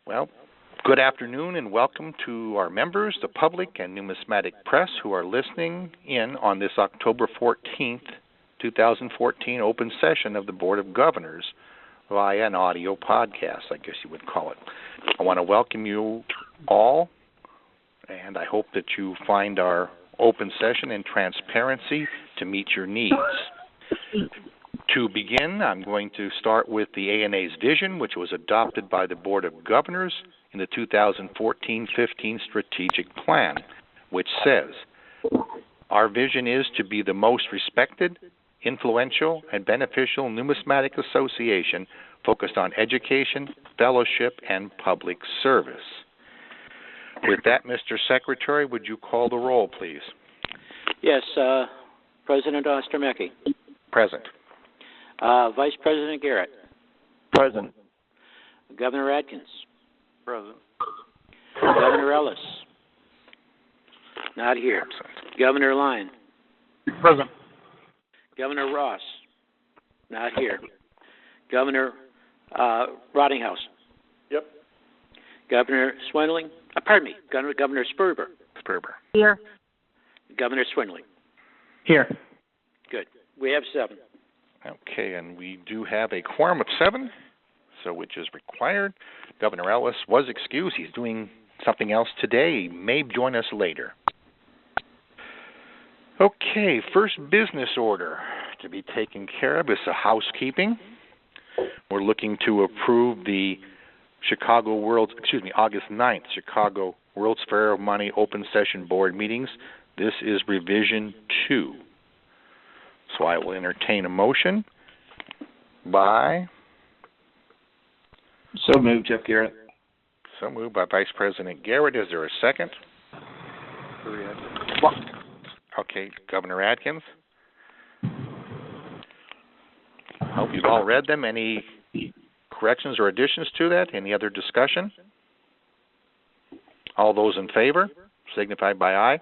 Well, good afternoon and welcome to our members, the public, and Numismatic press who are listening in on this October 14th, 2014 open session of the Board of Governors via an audio podcast, I guess you would call it. I want to welcome you all, and I hope that you find our open session and transparency to meet your needs. To begin, I'm going to start with the ANA's vision, which was adopted by the Board of Governors in the 2014-15 Strategic Plan, which says, our vision is to be the most respected, influential, and beneficial numismatic association focused on education, fellowship, and public service. With that, Mr. Secretary, would you call the roll, please? Yes, President Ostermecki. Present. Vice President Garrett. Present. Governor Atkins. Present. Governor Ellis. Not here. Absent. Governor Lyon. Present. Governor Ross. Not here. Governor Rottinghouse. Yep. Governor Swindling. Governor Sperber. Here. Governor Swindling. Here. Good. We have 7. Okay, and we do have a quorum of 7, so which is required. Governor Ellis was excused. He's doing something else today. He may join us later. Okay, first business order to be taken care of is the housekeeping. We're looking to approve the August 9th, Chicago World's Fair of Money Open Session Board meetings. This is revision 2. So I will entertain a motion by... So moved, Jeff Garrett. So moved by Vice President Garrett. Is there a second? Okay, Governor Atkins. I hope you've all read them. Any corrections or additions to that? Any other discussion? All those in favor signify by aye.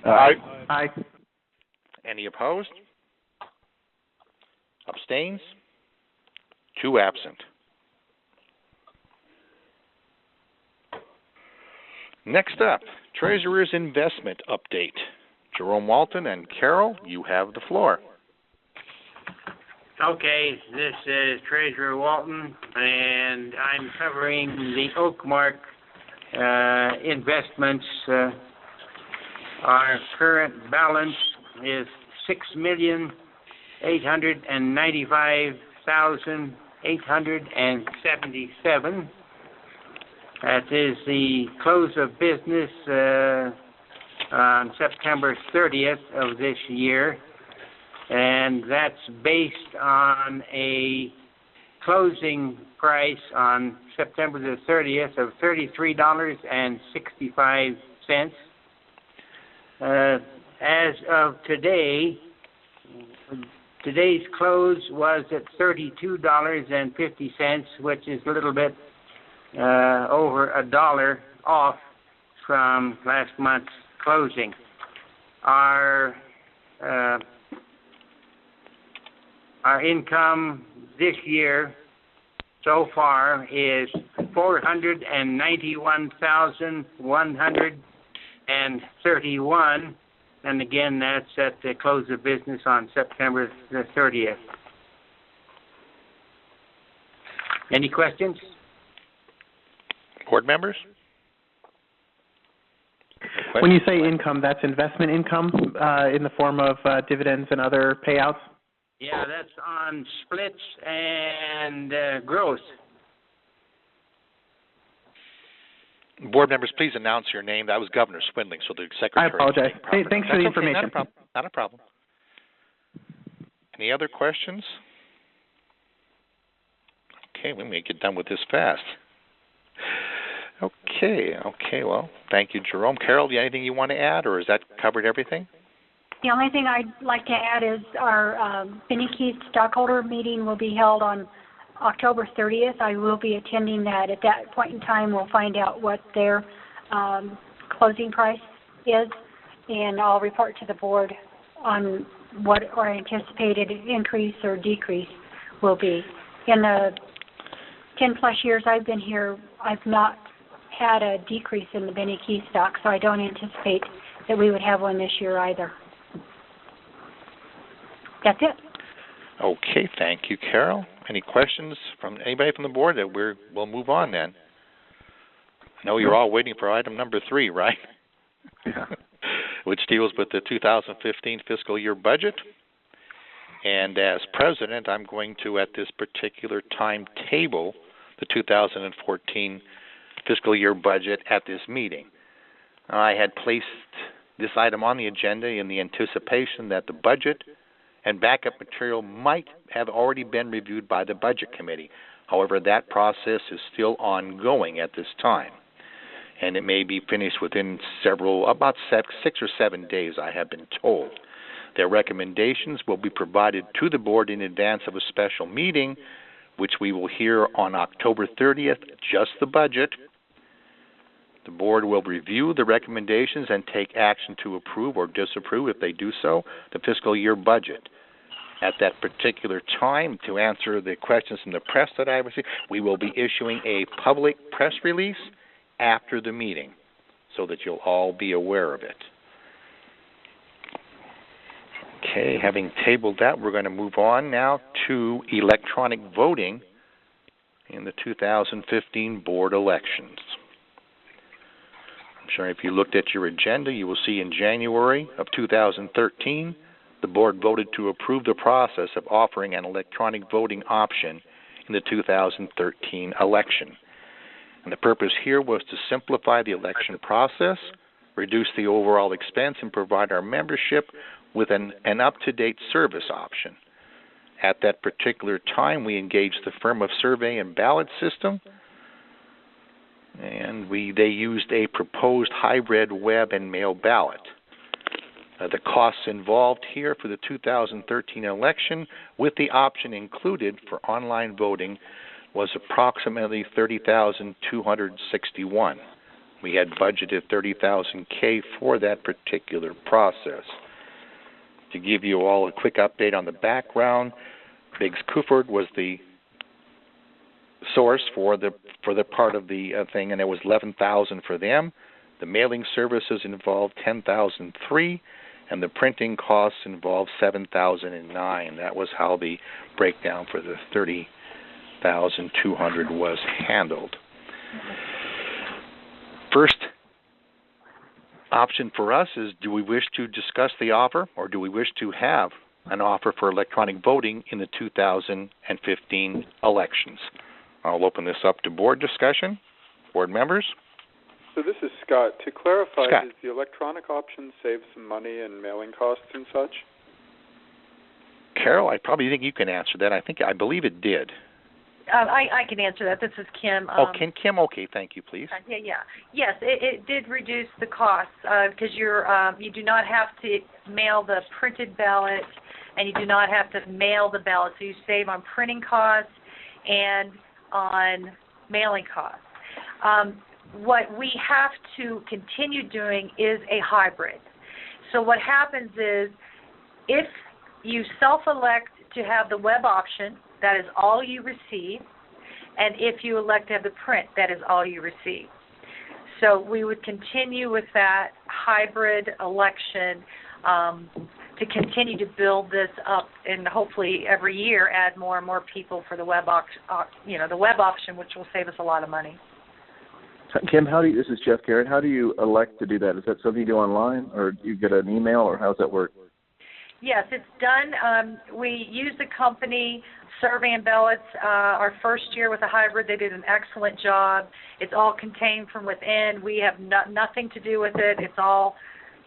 Aye. Aye. Any opposed? Abstains? 2 absent. Next up, Treasurer's Investment Update. Jerome Walton and Carol, you have the floor. Okay, this is Treasurer Walton, and I'm covering the Oakmark investments. Our current balance is $6,895,877. That is the close of business on September 30th of this year, and that's based on a closing price on September the 30th of $33.65. As of today, today's close was at $32.50, which is a little bit over $1 off from last month's closing. Our income this year so far is $491,131, and again, that's at the close of business on September the 30th. Any questions? Board members? When you say income, that's investment income in the form of dividends and other payouts? Yeah, that's on splits and growth. Board members, please announce your name. That was Governor Swindling, so the Secretary... I apologize. Hey, thanks for the information. Okay, not a problem. Any other questions? Okay, we may get done with this fast. Okay, well, thank you, Jerome. Carol, do you have anything you want to add, or has that covered everything? The only thing I'd like to add is our Benny Keith stockholder meeting will be held on October 30th. I will be attending that. At that point in time, we'll find out what their closing price is, and I'll report to the board on what our anticipated increase or decrease will be. In the 10-plus years I've been here, I've not had a decrease in the Benny Key stock, so I don't anticipate that we would have one this year either. That's it. Okay, thank you, Carol. Any questions from anybody from the board? That we'll move on then. I know you're all waiting for item number 3, right? Yeah. Which deals with the 2015 fiscal year budget. And as president, I'm going to, at this particular time, table the 2014 fiscal year budget at this meeting. I had placed this item on the agenda in the anticipation that the budget and backup material might have already been reviewed by the Budget Committee. However, that process is still ongoing at this time, and it may be finished within about 6 or 7 days, I have been told. Their recommendations will be provided to the board in advance of a special meeting, which we will hear on October 30th, just the budget. The board will review the recommendations and take action to approve or disapprove, if they do so, the fiscal year budget. At that particular time, to answer the questions from the press that I received, we will be issuing a public press release after the meeting so that you'll all be aware of it. Okay, having tabled that, we're going to move on now to electronic voting in the 2015 board elections. I'm sure if you looked at your agenda, you will see in January of 2013, the board voted to approve the process of offering an electronic voting option in the 2013 election. And the purpose here was to simplify the election process, reduce the overall expense, and provide our membership with an up-to-date service option. At that particular time, we engaged the firm of Survey and Ballot System, and they used a proposed hybrid web and mail ballot. The costs involved here for the 2013 election, with the option included for online voting, was approximately $30,261. We had budgeted $30,000 for that particular process. To give you all a quick update on the background, Biggs Cuford was the source for the part of the thing, and it was $11,000 for them. The mailing services involved $10,003, and the printing costs involved $7,009. That was how the breakdown for the $30,200 was handled. First option for us is, do we wish to discuss the offer, or do we wish to have an offer for electronic voting in the 2015 elections? I'll open this up to board discussion. Board members? So this is Scott. To clarify, Scott. Does the electronic option save some money in mailing costs and such? Carol, I probably think you can answer that. I believe it did. I can answer that. This is Kim. Kim, okay, thank you, please. Yes, it did reduce the costs because you do not have to mail the printed ballot, and you do not have to mail the ballot, so you save on printing costs and on mailing costs. What we have to continue doing is a hybrid. So what happens is, if you self-elect to have the web option, that is all you receive, and if you elect to have the print, that is all you receive. So we would continue with that hybrid election to continue to build this up, and hopefully every year add more and more people for the web option, which will save us a lot of money. Kim, this is Jeff Garrett. How do you elect to do that? Is that something you do online, or do you get an email, or how does that work? Yes, it's done. We use the company Survey and Ballots. Our first year with a hybrid, they did an excellent job. It's all contained from within. We have nothing to do with it. It's all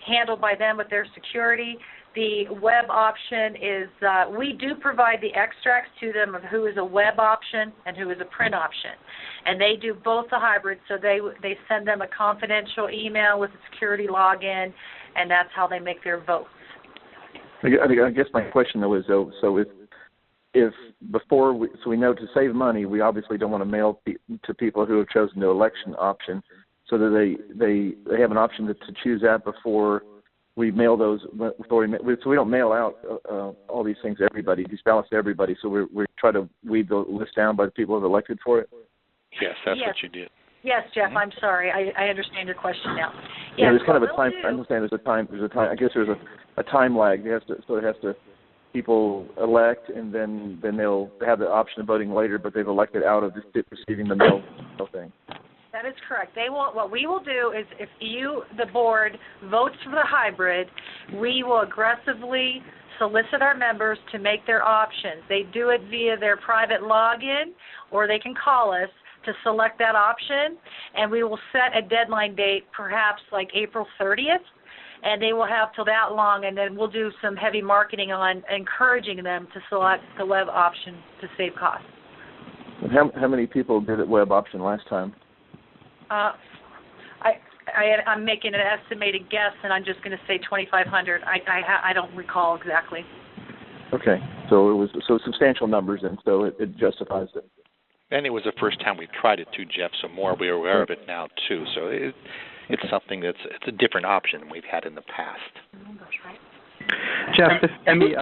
handled by them with their security. The web option is, we do provide the extracts to them of who is a web option and who is a print option. And they do both the hybrid, so they send them a confidential email with a security login, and that's how they make their votes. I guess my question though is, if before we know to save money, we obviously don't want to mail to people who have chosen the election option, so that they have an option to choose that before we mail those. So we don't mail out all these things to everybody, these ballots to everybody. So we try to weed the list down by the people who have elected for it. Yes, that's what you did. Yes, Jeff, I'm sorry. I understand your question now. Yeah, Yes, there's kind of a what time. we'll I do- understand there's a time. I guess there's a time lag. People elect, and then they'll have the option of voting later, but they've elected out of just receiving the mail thing. That is correct. What we will do is, if you, the board, votes for the hybrid, we will aggressively solicit our members to make their options. They do it via their private login, or they can call us to select that option, and we will set a deadline date, perhaps like April 30th, and they will have till that long, and then we'll do some heavy marketing on encouraging them to select the web option to save costs. And how many people did it web option last time? I'm making an estimated guess, and I'm just going to say 2,500. I don't recall exactly. Okay, so it was substantial numbers, and so it justifies it. And it was the first time we tried it too, Jeff, so more we're aware of it now too. So it's something it's a different option than we've had in the past. Jeff, this is me,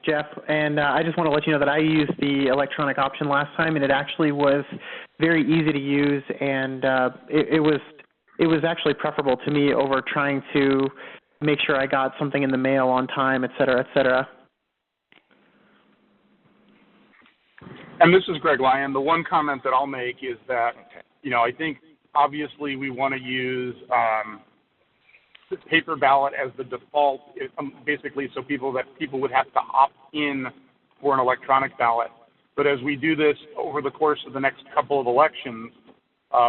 Jeff, and I just want to let you know that I used the electronic option last time, and it actually was very easy to use, and it was actually preferable to me over trying to make sure I got something in the mail on time, et cetera, et cetera. And this is Greg Lyon. The one comment that I'll make is that, I think obviously we want to use the paper ballot as the default, basically, so people would have to opt in for an electronic ballot. But as we do this over the course of the next couple of elections,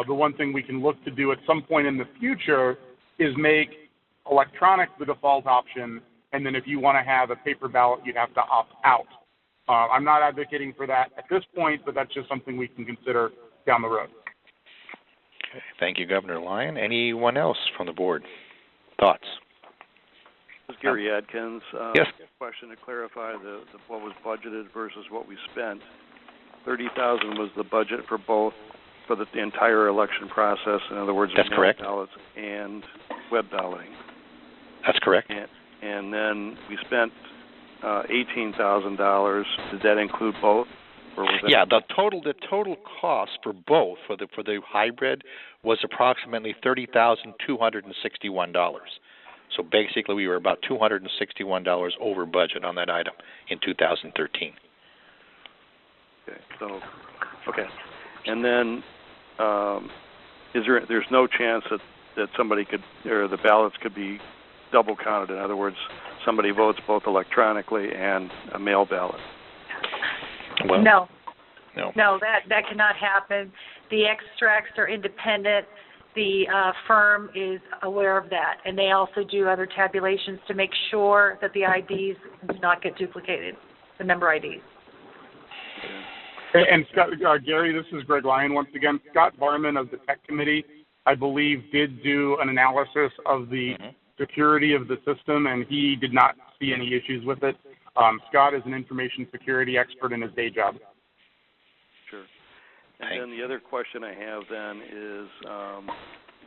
the one thing we can look to do at some point in the future is make electronic the default option, and then if you want to have a paper ballot, you'd have to opt out. I'm not advocating for that at this point, but that's just something we can consider down the road. Okay. Thank you, Governor Lyon. Anyone else from the board? Thoughts? This is Gary Adkins. Yes. Question to clarify what was budgeted versus what we spent. $30,000 was the budget for both, for the entire election process. In other words, that's correct. Ballots and web balloting. That's correct. And then we spent $18,000. Did that include both? Or was that the total cost for both for the hybrid was approximately $30,261. So basically, we were about $261 over budget on that item in 2013. Okay. And then, there's no chance that somebody could, or the ballots could be double counted. In other words, somebody votes both electronically and a mail ballot. Well, No, No, that cannot happen. The extracts are independent. The firm is aware of that, and they also do other tabulations to make sure that the IDs do not get duplicated, the member IDs. And Scott, Gary, this is Greg Lyon once again. Scott Barman of the Tech Committee, I believe, did do an analysis of the security of the system, and he did not see any issues with it. Scott is an information security expert in his day job. Sure. And then the other question I have then is,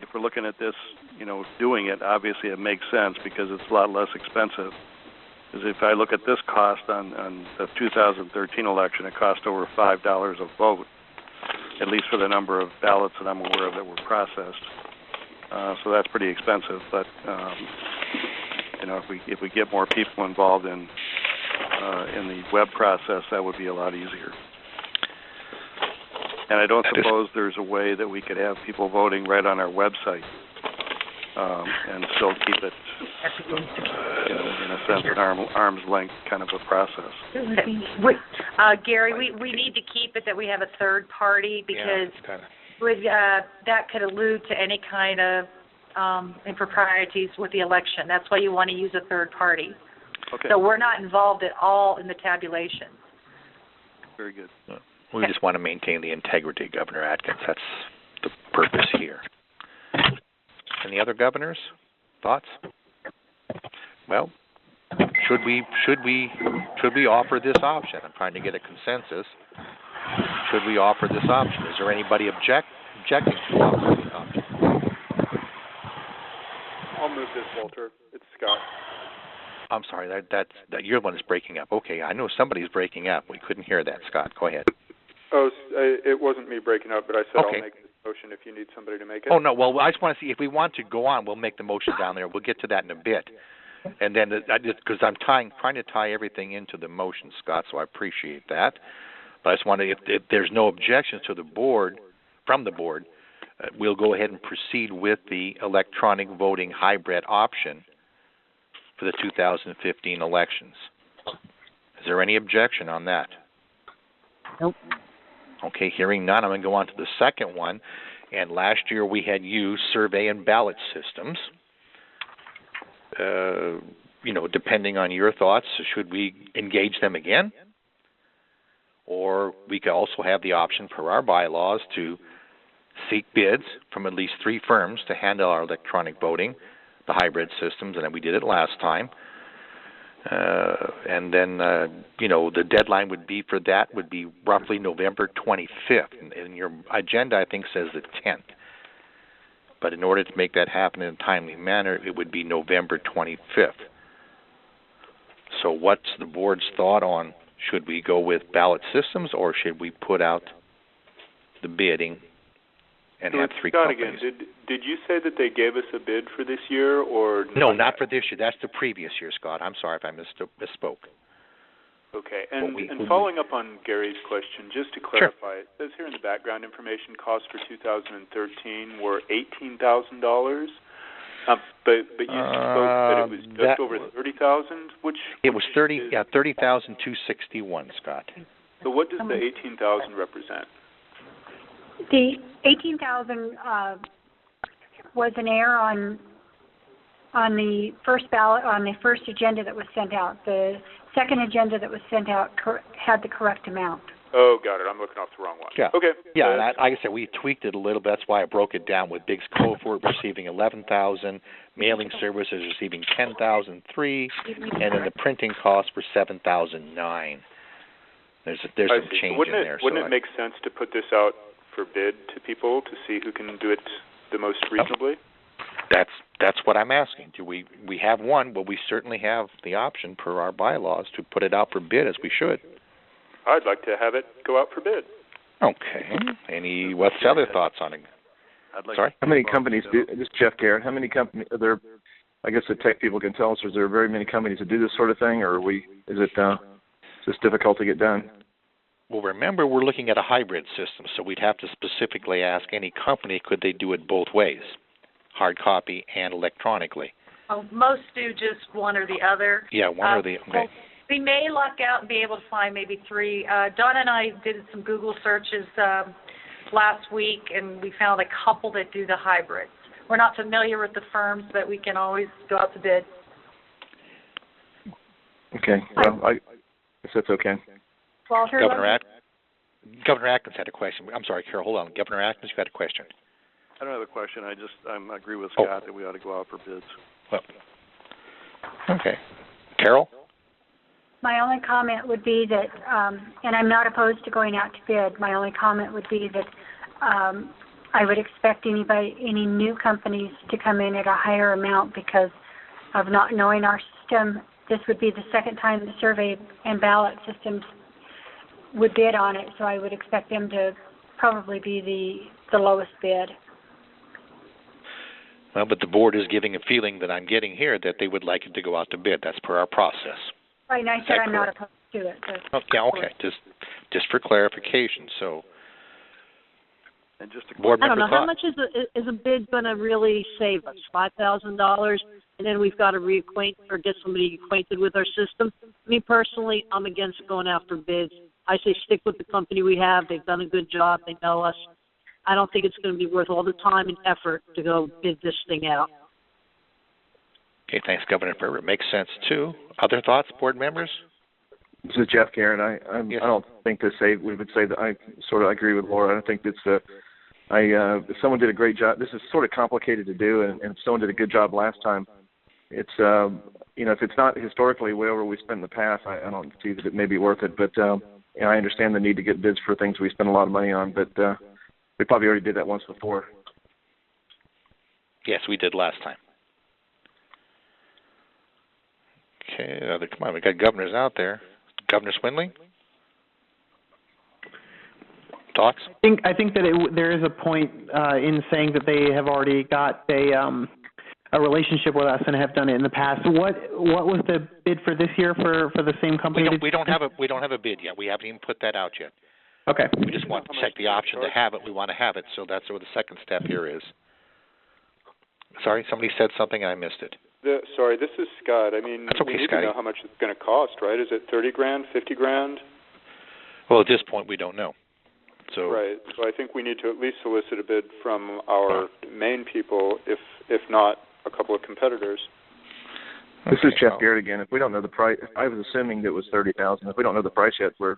if we're looking at this, doing it, obviously it makes sense because it's a lot less expensive. Because if I look at this cost on the 2013 election, it cost over $5 a vote, at least for the number of ballots that I'm aware of that were processed. So that's pretty expensive. But if we get more people involved in the web process, that would be a lot easier. And I don't suppose there's a way that we could have people voting right on our website and still keep it, in a sense, an arm's length kind of a process. Gary, we need to keep it that we have a third party because that could allude to any kind of improprieties with the election. That's why you want to use a third party. Okay. So we're not involved at all in the tabulation. Very good. We just want to maintain the integrity, Governor Atkins. That's the purpose here. Any other governors? Thoughts? Well, should we offer this option? I'm trying to get a consensus. Should we offer this option? Is there anybody objecting to offering this option? I'll move this, Walter. It's Scott. I'm sorry, that you're the one that's breaking up. Okay, I know somebody's breaking up. We couldn't hear that, Scott. Go ahead. Oh, it wasn't me breaking up, but I said okay. I'll make this motion if you need somebody to make it. Oh, no, well, I just want to see, if we want to go on, we'll make the motion down there. We'll get to that in a bit. And then, because I'm trying to tie everything into the motion, Scott, so I appreciate that. But I just want to, if there's no objections to the board, from the board, we'll go ahead and proceed with the electronic voting hybrid option for the 2015 elections. Is there any objection on that? Nope. Okay, hearing none, I'm going to go on to the second one. And last year we had used survey and ballot systems. Depending on your thoughts, should we engage them again? Or we could also have the option per our bylaws to seek bids from at least 3 firms to handle our electronic voting, the hybrid systems, and then we did it last time. And then, the deadline would be for that would be roughly November 25th. And your agenda, I think, says the 10th. But in order to make that happen in a timely manner, it would be November 25th. So what's the board's thought on, should we go with ballot systems or should we put out the bidding and have 3 Scott, companies? again, did you say that they gave us a bid for this year or No, not for this year. That's the previous year, Scott. I'm sorry if I misspoke. Okay, and following up on Gary's question, just to clarify, It says here in the background information costs for 2013 were $18,000, but you spoke that it was just over 30,000. It was 30,261, Scott. So what does the 18,000 represent? The 18,000 was an error on the first ballot, on the first agenda that was sent out. The second agenda that was sent out had the correct amount. Oh, got it. I'm looking off the wrong one. Yeah. Okay. Yeah, and like I said, we tweaked it a little bit. That's why I broke it down with Biggs Cove receiving 11,000, mailing services receiving 10,003, and then the printing costs were 7,009. There's some change in there. Wouldn't it make sense to put this out for bid to people to see who can do it the most reasonably? That's what I'm asking. Do we have one? Well, we certainly have the option per our bylaws to put it out for bid, as we should. I'd like to have it go out for bid. Okay. What's the other thoughts on it? Sorry? How many companies do this? Jeff Garrett. How many companies are there? I guess the tech people can tell us. Is there very many companies that do this sort of thing, or is it just difficult to get done? Well, remember, we're looking at a hybrid system, so we'd have to specifically ask any company, could they do it both ways, hard copy and electronically? Oh, most do just one or the other. Yeah, one or the okay. Well, we may luck out and be able to find maybe 3. Donna and I did some Google searches last week, and we found a couple that do the hybrids. We're not familiar with the firms, but we can always go out to bid. Okay. Well, I guess that's okay. Walter, Governor Atkins had a question. I'm sorry, Carol, hold on. Governor Atkins, you got a question? I don't have a question. I agree with Scott that we ought to go out for bids. Well, okay. Carol? my only comment would be that, and I'm not opposed to going out to bid, my only comment would be that I would expect any new companies to come in at a higher amount because of not knowing our system. This would be the second time the survey and ballot systems would bid on it, so I would expect them to probably be the lowest bid. Well, but the board is giving a feeling that I'm getting here that they would like it to go out to bid. That's per our process. Right, and I said I'm not opposed to it. Okay. Just for clarification. So, and just a board I don't member know, how much is a bid going to really save us? $5,000, and then we've got to reacquaint or get somebody acquainted with our system. Me personally, I'm against going after bids. I say stick with the company we have. They've done a good job. They know us. I don't think it's going to be worth all the time and effort to go bid this thing out. Okay, thanks, Governor Berber. It makes sense, too. Other thoughts, board members? This is Jeff Karen. Yes. I don't think we would say that I sort of agree with Laura. I don't think it's if someone did a great job. This is sort of complicated to do, and if someone did a good job last time, it's if it's not historically whatever we spent in the past, I don't see that it may be worth it. But I understand the need to get bids for things we spend a lot of money on, but we probably already did that once before. Yes, we did last time. Okay, come on, we got governors out there. Governor Swindling? Thoughts? I think that there is a point in saying that they have already got a relationship with us and have done it in the past. What was the bid for this year for the same company? We don't have a bid yet. We haven't even put that out yet. Okay. We just want to check the option to have it. We want to have it, so that's what the second step here is. Sorry, somebody said something and I missed it. Sorry, this is Scott. I mean, that's okay, we need Scotty. to know how much it's going to cost, right? Is it $30,000, $50,000? Well, at this point, we don't know. So right. So I think we need to at least solicit a bid from our main people, if not a couple of competitors. This is Jeff Garrett again. If we don't know the price, I was assuming that it was $30,000. If we don't know the price yet, we're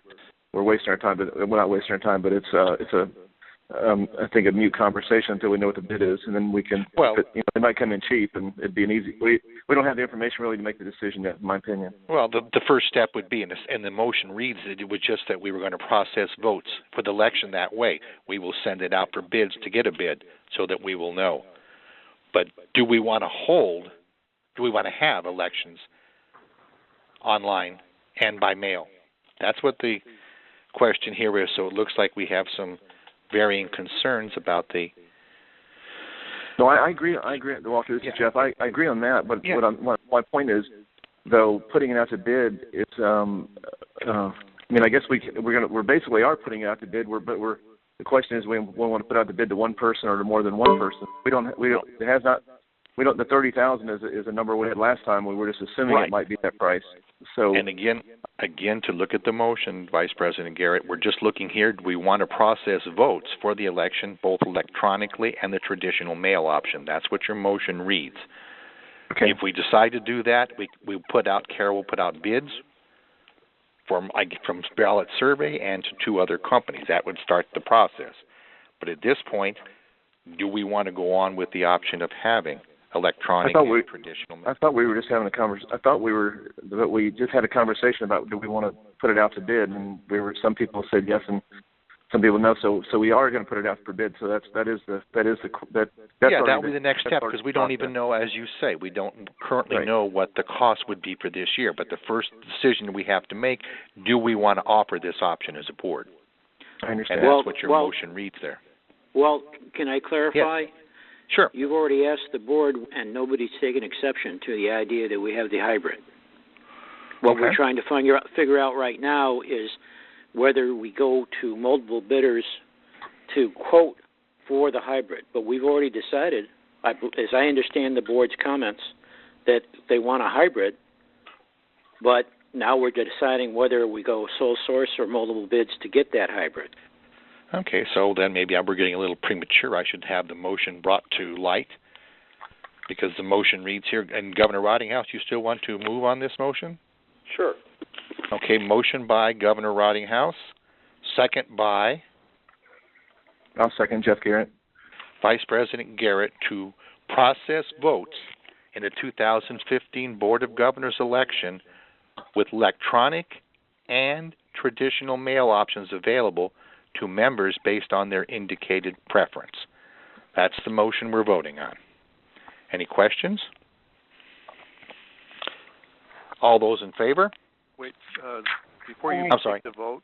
wasting our time. But we're not wasting our time. But it's I think a mute conversation until we know what the bid is, and then we can. Well, it might come in cheap, and it'd be an easy. We don't have the information really to make the decision yet, in my opinion. Well, the first step would be, and the motion reads that it was just that we were going to process votes for the election that way. We will send it out for bids to get a bid, so that we will know. But do we want to hold? Do we want to have elections online and by mail? That's what the question here is. So it looks like we have some varying concerns about the. No, I agree. Walter, this is Jeff. I agree on that. But my point is, though, putting it out to bid, it's. I guess we're basically are putting it out to bid. The question is, we want to put out the bid to one person or to more than one person. The 30,000 is a number we had last time. We were just assuming it might be that price. So. And again, to look at the motion, Vice President Garrett, we're just looking here. Do we want to process votes for the election, both electronically and the traditional mail option? That's what your motion reads. Okay. If we decide to do that, Carol will put out bids from ballot survey and to 2 other companies. That would start the process. But at this point, do we want to go on with the option of having electronic and traditional mail? I thought we were just having a conversation. We just had a conversation about do we want to put it out to bid, and some people said yes and some people no. So we are going to put it out for bid. So that will be the next step, because we don't even know, as you say, we don't currently know what the cost would be for this year. But the first decision we have to make: do we want to offer this option as a board? I understand. And that's what your motion reads there. Well, can I clarify? Yes. Sure. You've already asked the board, and nobody's taken exception to the idea that we have the hybrid. What we're trying to figure out right now is whether we go to multiple bidders to quote for the hybrid. But we've already decided, as I understand the board's comments, that they want a hybrid. But now we're deciding whether we go sole source or multiple bids to get that hybrid. Okay, so then maybe we're getting a little premature. I should have the motion brought to light, because the motion reads here. And Governor Rottinghouse, you still want to move on this motion? Sure. Okay, motion by Governor Rottinghouse, second by? I'll second Jeff Garrett. Vice President Garrett, to process votes in the 2015 Board of Governors election with electronic and traditional mail options available to members based on their indicated preference. That's the motion we're voting on. Any questions? All those in favor? Wait, before you take the vote,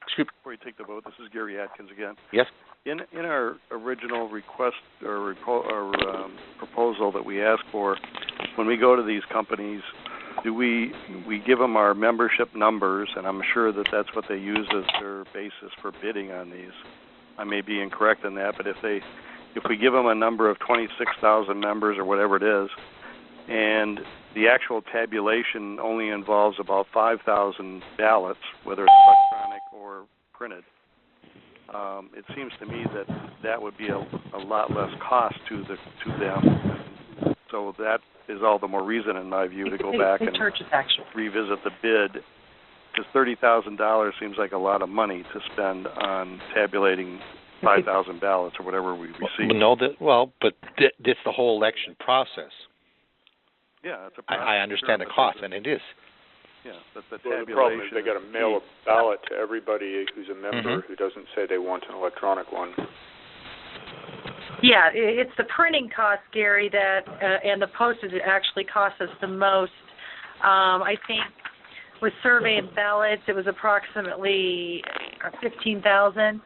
this is Gary Atkins again. Yes. In our original request or proposal that we asked for, when we go to these companies, do we give them our membership numbers, and I'm sure that that's what they use as their basis for bidding on these. I may be incorrect in that, but if we give them a number of 26,000 members or whatever it is, and the actual tabulation only involves about 5,000 ballots, whether it's electronic or printed, it seems to me that would be a lot less cost to them. So that is all the more reason, in my view, to go back and revisit the bid, because $30,000 seems like a lot of money to spend on tabulating 5,000 ballots or whatever we receive. But it's the whole election process. Yeah, it's a I understand the cost, and it is. Yeah, but the problem is they got to mail a ballot to everybody who's a member who doesn't say they want an electronic one. Yeah, it's the printing cost, Gary, that and the postage that actually costs us the most. I think with survey and ballots, it was approximately $15,000.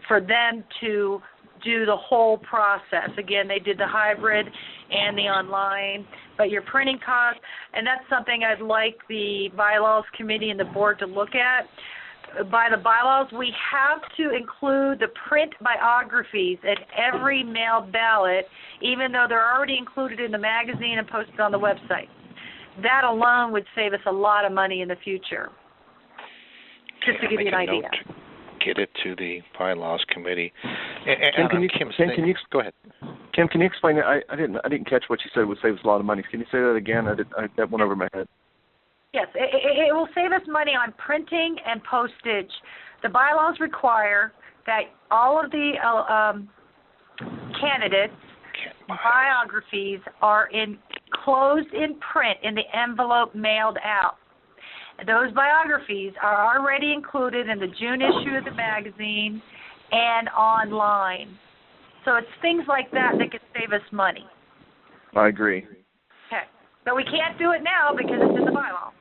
for them to do the whole process. Again, they did the hybrid and the online, but your printing costs, and that's something I'd like the bylaws committee and the board to look at. By the bylaws, we have to include the print biographies at every mailed ballot, even though they're already included in the magazine and posted on the website. That alone would save us a lot of money in the future. Just to give you an idea. Get it to the bylaws committee. Go ahead. Kim, can you explain it? I didn't catch what you said would save us a lot of money. Can you say that again? That went over my head. Yes, it will save us money on printing and postage. The bylaws require that all of the candidates' biographies are enclosed in print in the envelope mailed out. Those biographies are already included in the June issue of the magazine and online. So it's things like that could save us money. I agree. Okay. But we can't do it now because it's in the bylaws.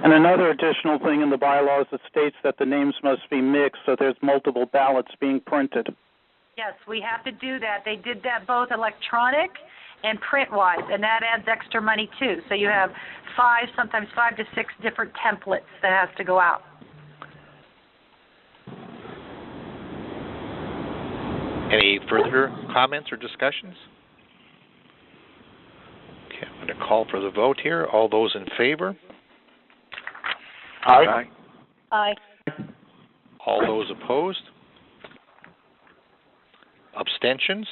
And another additional thing in the bylaws, it states that the names must be mixed, so there's multiple ballots being printed. Yes, we have to do that. They did that both electronic and print-wise, and that adds extra money too. So you have sometimes 5 to 6 different templates that has to go out. Any further comments or discussions? Okay, I'm going to call for the vote here. All those in favor? Aye. Aye. All those opposed? Abstentions?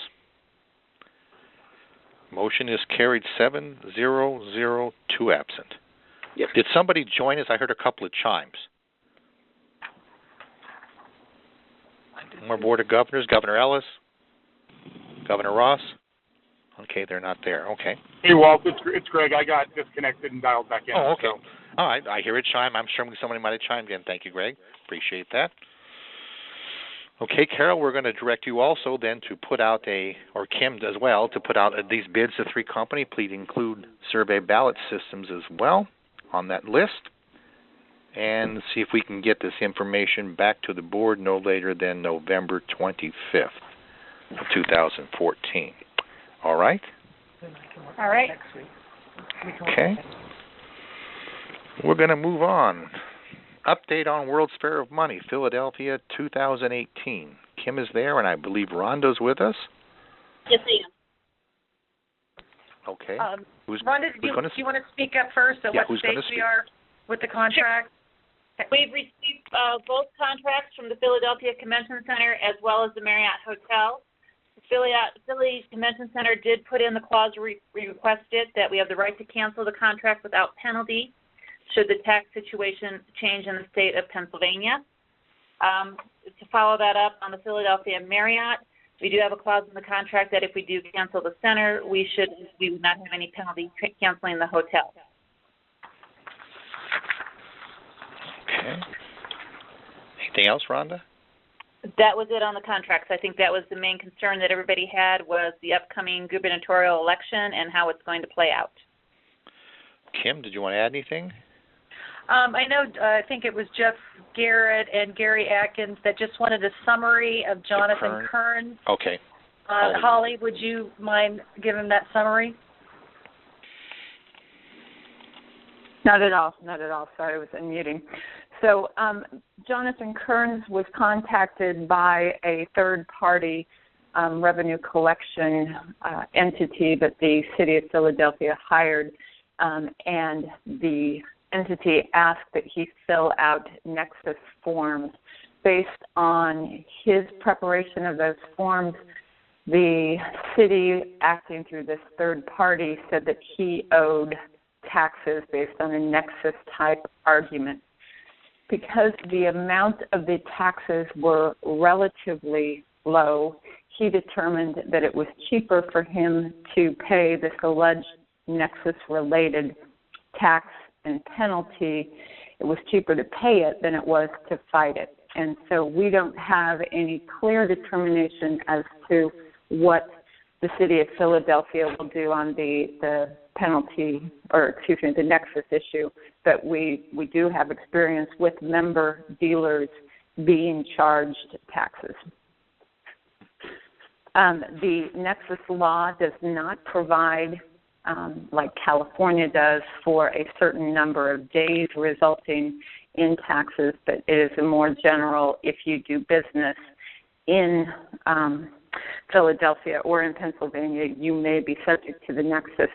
Motion is carried 7-0-0, 2 absent. Yep. Did somebody join us? I heard a couple of chimes. More Board of Governors, Governor Ellis, Governor Ross. Okay, they're not there. Okay. Hey, Walt, it's Greg. I got disconnected and dialed back in. Oh, okay. So. All right, I hear it chime. I'm sure somebody might have chimed in. Thank you, Greg. Appreciate that. Okay, Carol, we're going to direct you also then to put out or Kim as well, to put out these bids to 3 companies. Please include survey ballot systems as well on that list, and see if we can get this information back to the board no later than November 25th of 2014. All right? All right. Okay. We're going to move on. Update on World's Fair of Money, Philadelphia 2018. Kim is there, and I believe Rhonda's with us. Yes, I am. Okay. Rhonda, do you want to speak up first at what stage we are with the contract? Sure. We've received both contracts from the Philadelphia Convention Center as well as the Marriott Hotel. The Philly Convention Center did put in the clause we requested that we have the right to cancel the contract without penalty should the tax situation change in the state of Pennsylvania. To follow that up on the Philadelphia Marriott, we do have a clause in the contract that if we do cancel the center, we would not have any penalty canceling the hotel. Okay. Anything else, Rhonda? That was it on the contracts. I think that was the main concern that everybody had was the upcoming gubernatorial election and how it's going to play out. Kim, did you want to add anything? I know, I think it was Jeff Garrett and Gary Atkins that just wanted a summary of Jonathan Kearns. Okay. Holly, would you mind giving that summary? Not at all. Sorry, I was unmuting. So Jonathan Kearns was contacted by a third-party revenue collection entity that the city of Philadelphia hired, and the entity asked that he fill out Nexus forms. Based on his preparation of those forms, the city, acting through this third party, said that he owed taxes based on a Nexus-type argument. Because the amount of the taxes were relatively low, he determined that it was cheaper for him to pay this alleged Nexus-related tax and penalty. It was cheaper to pay it than it was to fight it. And so we don't have any clear determination as to what the city of Philadelphia will do on the penalty, or the Nexus issue. But we do have experience with member dealers being charged taxes. The Nexus law does not provide, like California does, for a certain number of days resulting in taxes, but it is a more general, if you do business in Philadelphia or in Pennsylvania, you may be subject to the Nexus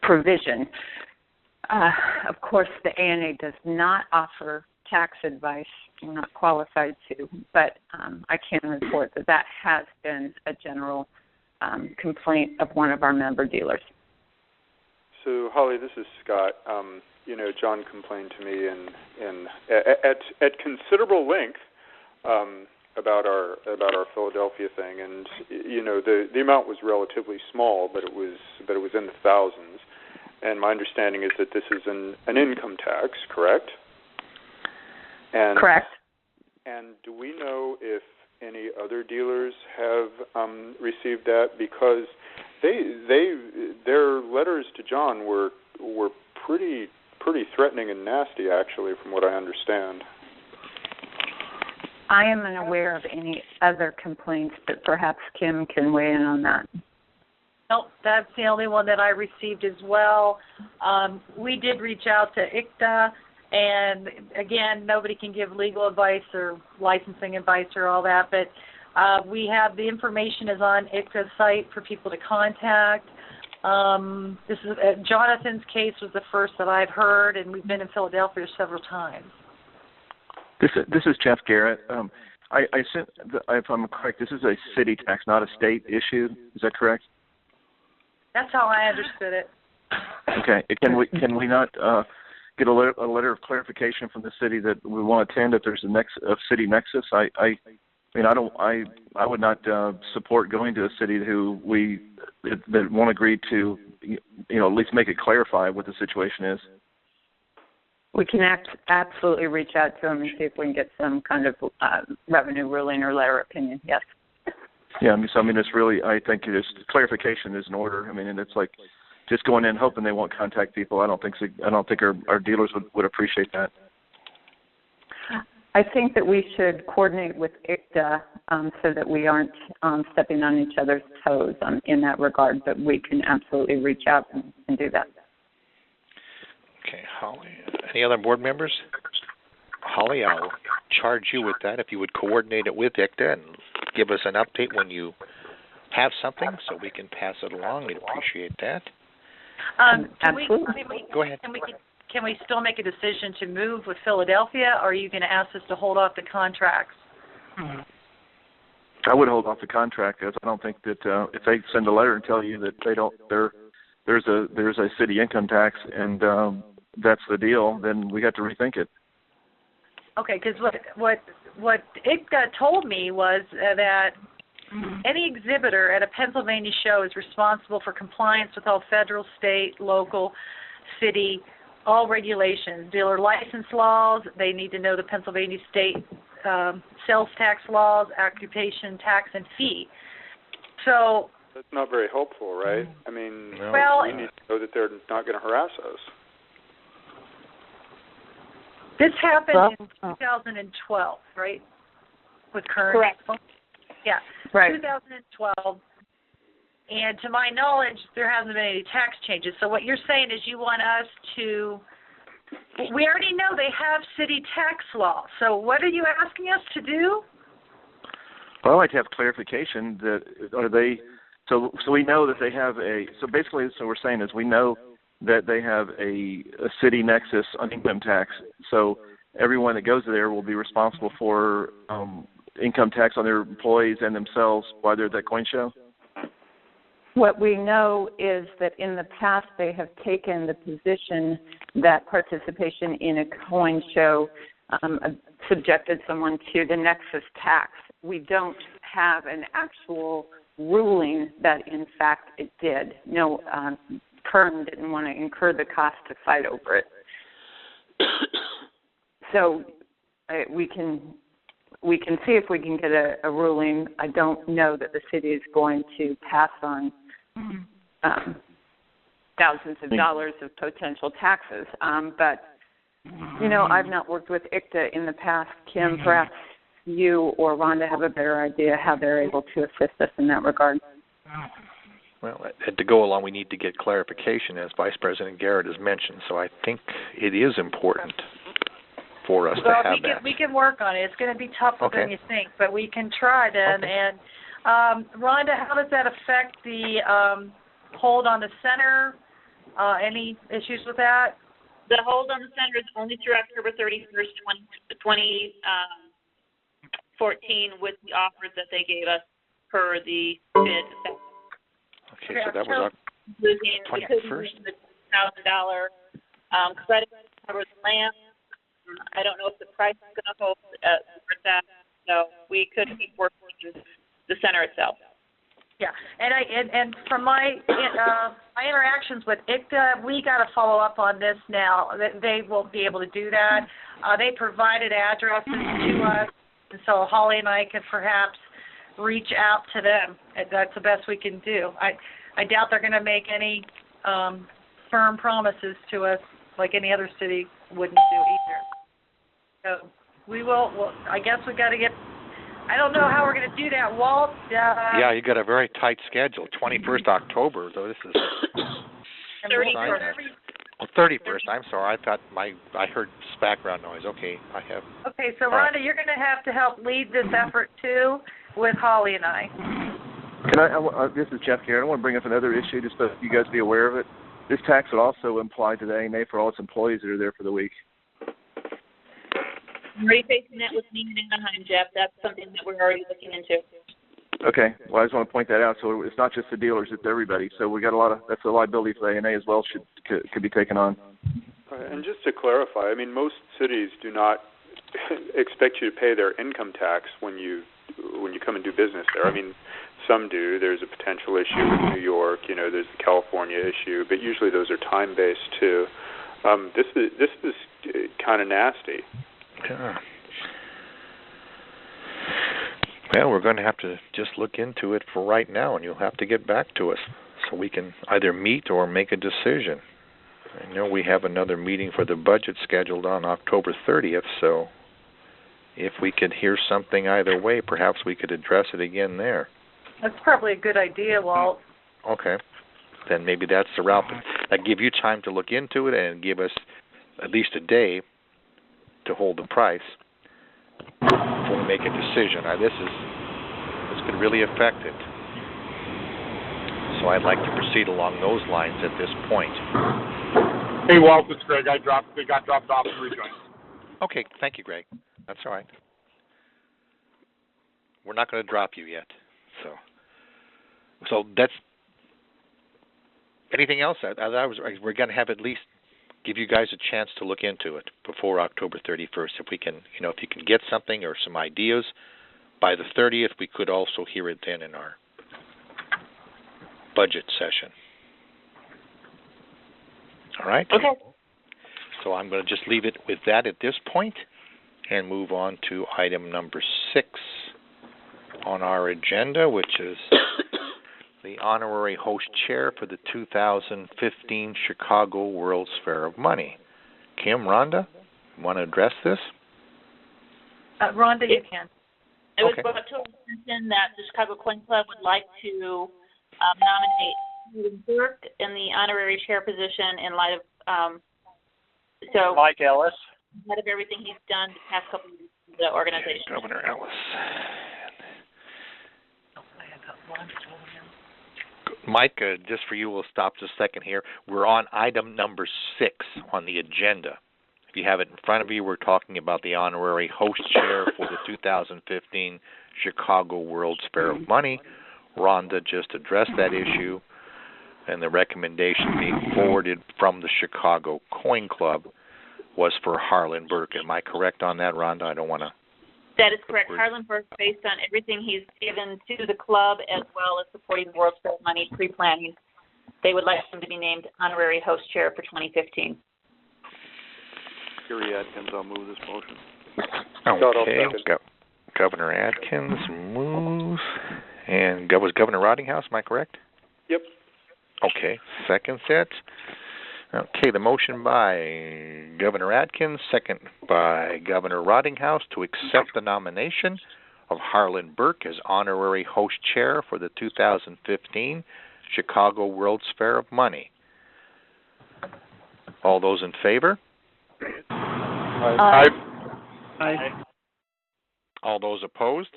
provision. Of course, the ANA does not offer tax advice. I'm not qualified to, but I can report that has been a general complaint of one of our member dealers. So, Holly, this is Scott. John complained to me at considerable length about our Philadelphia thing, and the amount was relatively small, but it was in the thousands. And my understanding is that this is an income tax, correct? And, correct. And do we know if any other dealers have received that? Because their letters to John were pretty threatening and nasty, actually, from what I understand. I am unaware of any other complaints, but perhaps Kim can weigh in on that. Nope, that's the only one that I received as well. We did reach out to ICTA, and again, nobody can give legal advice or licensing advice or all that, but we have the information is on ICTA's site for people to contact. This is Jonathan's case was the first that I've heard, and we've been in Philadelphia several times. This is Jeff Garrett. I sent, if I'm correct, this is a city tax, not a state issue. Is that correct? That's how I understood it. Okay. Can we not get a letter of clarification from the city that we want to attend if there's a city nexus? I would not support going to a city that won't agree to at least make it clarify what the situation is. We can absolutely reach out to them and see if we can get some kind of revenue ruling or letter of opinion. Yes. Yeah, it's really, I think clarification is in order. And it's like just going in hoping they won't contact people. I don't think our dealers would appreciate that. I think that we should coordinate with ICTA so that we aren't stepping on each other's toes in that regard, but we can absolutely reach out and do that. Okay, Holly. Any other board members? Holly, I'll charge you with that if you would coordinate it with ICTA and give us an update when you have something so we can pass it along. We'd appreciate that. Absolutely. Go ahead. Can we still make a decision to move with Philadelphia, or are you going to ask us to hold off the contracts? I would hold off the contract, because I don't think that if they send a letter and tell you that there's a city income tax and that's the deal, then we have to rethink it. Okay, because what ICTA told me was that any exhibitor at a Pennsylvania show is responsible for compliance with all federal, state, local, city, all regulations, dealer license laws. They need to know the Pennsylvania state sales tax laws, occupation tax, and fee. So that's not very helpful, right? We need to know that they're not going to harass us. This happened in 2012, right? With current. Correct. Yeah. Right. 2012. And to my knowledge, there hasn't been any tax changes. So what you're saying is you want us to, we already know they have city tax law. So what are you asking us to do? Well, I'd like to have clarification so we know that they have we're saying is we know that they have a city nexus on income tax. So everyone that goes there will be responsible for income tax on their employees and themselves while they're at that coin show? What we know is that in the past they have taken the position that participation in a coin show subjected someone to the nexus tax. We don't have an actual ruling that, in fact, it did. No, Kern didn't want to incur the cost to fight over it. So we can see if we can get a ruling. I don't know that the city is going to pass on thousands of dollars of potential taxes, but I've not worked with ICTA in the past. Kim, perhaps you or Rhonda have a better idea how they're able to assist us in that regard. Well, to go along, we need to get clarification, as Vice President Garrett has mentioned. So I think it is important for us to have that. We can work on it. It's going to be tougher than you think, but we can try then. Okay. And Rhonda, how does that affect the hold on the center? Any issues with that? The hold on the center is only through October 31st, 2014, with the offers that they gave us per the bid. Okay, so that was losing 21st. The $1,000 credit to cover the land. I don't know if the price is going to hold for that, so we could keep working the center itself. Yeah, and from my my interactions with ICTA, we got to follow up on this now. They will be able to do that. They provided addresses to us, and so Holly and I could perhaps reach out to them. That's the best we can do. I doubt they're going to make any firm promises to us like any other city wouldn't do either. So we will. I guess we got to get. I don't know how we're going to do that, Walt. Yeah, you got a very tight schedule. 21st October, though. This is 31st. Oh, 31st. I'm sorry. I thought I heard background noise. Okay, I have. Okay, so Rhonda, you're going to have to help lead this effort too, with Holly and I. This is Jeff here. I want to bring up another issue just so you guys be aware of it. This tax would also apply to the ANA for all its employees that are there for the week. I'm already facing that with me in Anaheim, Jeff. That's something that we're already looking into. Okay. Well, I just want to point that out. So it's not just the dealers; it's everybody. So we got that's a liability for the ANA as well. Could be taken on. And just to clarify, I mean, most cities do not expect you to pay their income tax when you come and do business there. I mean, some do. There's a potential issue with New York. There's the California issue, but usually those are time-based too. This is kind of nasty. Yeah. Well, we're going to have to just look into it for right now, and you'll have to get back to us so we can either meet or make a decision. I know we have another meeting for the budget scheduled on October 30th, so if we could hear something either way, perhaps we could address it again there. That's probably a good idea, Walt. Okay. Then maybe that's the route. That give you time to look into it and give us at least a day to hold the price before we make a decision. Now, this could really affect it. So I'd like to proceed along those lines at this point. Hey, Walt, it's Greg. They got dropped off and rejoined. Okay, thank you, Greg. That's all right. We're not going to drop you yet. So that's anything else? We're going to have at least give you guys a chance to look into it before October 31st. If we can, if you can get something or some ideas by the 30th, we could also hear it then in our budget session. All right? Okay. So I'm going to just leave it with that at this point and move on to item number 6 on our agenda, which is the honorary host chair for the 2015 Chicago World's Fair of Money. Kim, Rhonda, want to address this? Rhonda, you can. It was brought to our attention that the Chicago Coin Club would like to nominate Stephen Burke in the honorary chair position in light of Mike Ellis. In light of everything he's done the past couple of years for the organization. Governor Ellis. Mike, just for you, we'll stop just a second here. We're on item number 6 on the agenda. If you have it in front of you, we're talking about the honorary host chair for the 2015 Chicago World's Fair of Money. Rhonda just addressed that issue, and the recommendation being forwarded from the Chicago Coin Club was for Harlan Burke. Am I correct on that, Rhonda? I don't want to... That is correct. Harlan Burke, based on everything he's given to the club as well as supporting the World's Fair of Money pre-planning, they would like him to be named honorary host chair for 2015. Gary Adkins, I'll move this motion. Okay. Governor Adkins moves. And was Governor Rottinghouse, am I correct? Yep. Okay. Second set. Okay, the motion by Governor Atkins, second by Governor Rottinghouse to accept the nomination of Harlan Burke as honorary host chair for the 2015 Chicago World's Fair of Money. All those in favor? Aye. Aye. All those opposed?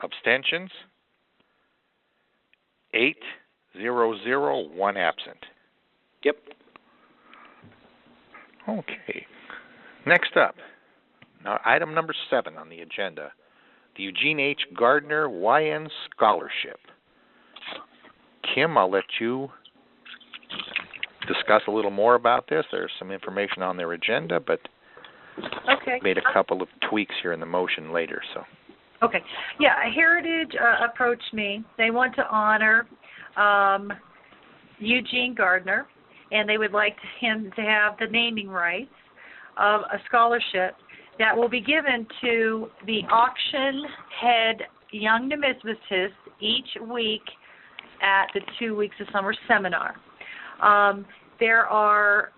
Abstentions? 8-0-0, 1 absent. Yep. Okay. Next up, now item number 7 on the agenda, the Eugene H. Gardner YN Scholarship. Kim, I'll let you discuss a little more about this. There's some information on their agenda, but made a couple of tweaks here in the motion later. So. Okay. Yeah, Heritage approached me. They want to honor Eugene Gardner, and they would like him to have the naming rights of a scholarship that will be given to the auction head young numismatist each week at the 2 weeks of summer seminar. There are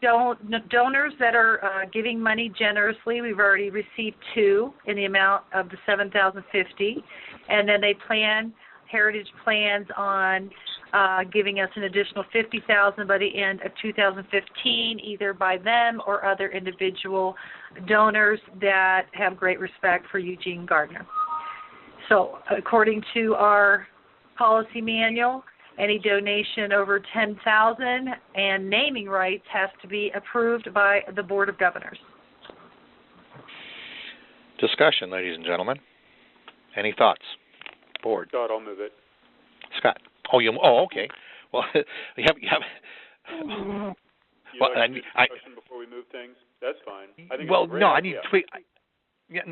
donors that are giving money generously. We've already received 2 in the amount of the $7,050, and then Heritage plans on giving us an additional $50,000 by the end of 2015, either by them or other individual donors that have great respect for Eugene Gardner. So, according to our policy manual, any donation over $10,000 and naming rights has to be approved by the Board of Governors. Discussion, ladies and gentlemen. Any thoughts? Board. Scott, I'll move it. Scott. Okay. Well, you have. Well, I discussion before we move things. That's fine. I think I need to tweak.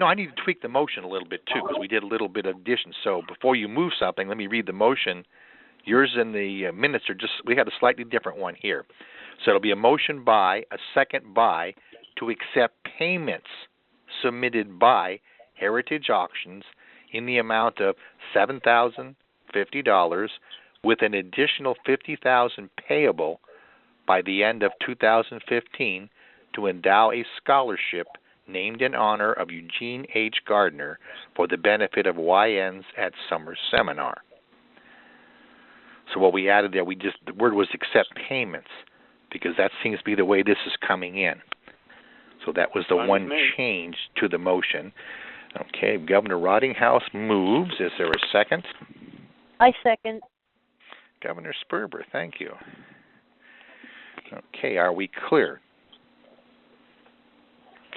I need to tweak the motion a little bit too, because we did a little bit of addition. So before you move something, let me read the motion. Yours in the minutes are we had a slightly different one here. So it'll be a motion by, a second by, to accept payments submitted by Heritage Auctions in the amount of $7,050 with an additional $50,000 payable by the end of 2015 to endow a scholarship named in honor of Eugene H. Gardner for the benefit of YNs at summer seminar. So what we added there, the word was accept payments, because that seems to be the way this is coming in. So that was the one change to the motion. Okay, Governor Rottinghouse moves. Is there a second? I second. Governor Sperber, thank you. Okay, are we clear?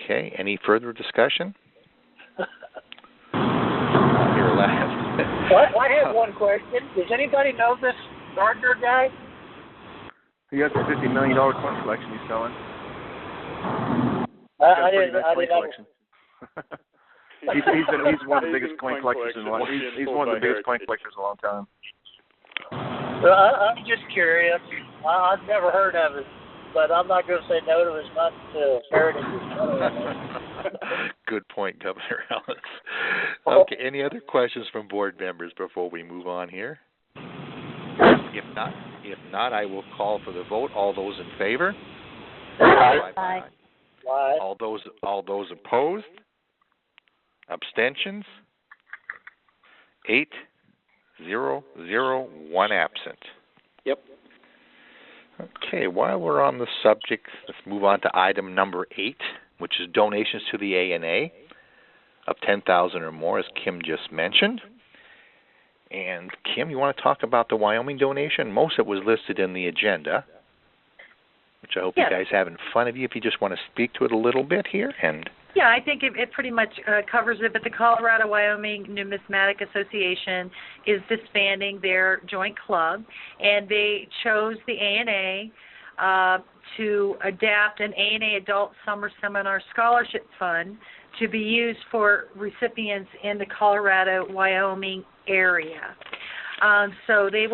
Okay, any further discussion? You're last. I have one question. Does anybody know this Gardner guy? He has a $50 million coin collection he's selling. I didn't collection. He's one of the biggest coin collectors in a long time. He's one of the biggest coin collectors in a long time. Well, I'm just curious. I've never heard of it, but I'm not going to say no to his not Heritage. Good point, Governor Ellis. Okay, any other questions from board members before we move on here? If not, I will call for the vote. All those in favor? Aye. Aye. All those opposed? Abstentions? 8-0-0, 1 absent. Yep. Okay, while we're on the subject, let's move on to item number 8, which is donations to the ANA of $10,000 or more, as Kim just mentioned. And Kim, you want to talk about the Wyoming donation? Most of it was listed in the agenda, which I hope you guys have in front of you. If you just want to speak to it a little bit here, and yeah, I think it pretty much covers it, but the Colorado-Wyoming Numismatic Association is disbanding their joint club, and they chose the ANA to adapt an ANA Adult Summer Seminar Scholarship Fund to be used for recipients in the Colorado-Wyoming area. So they've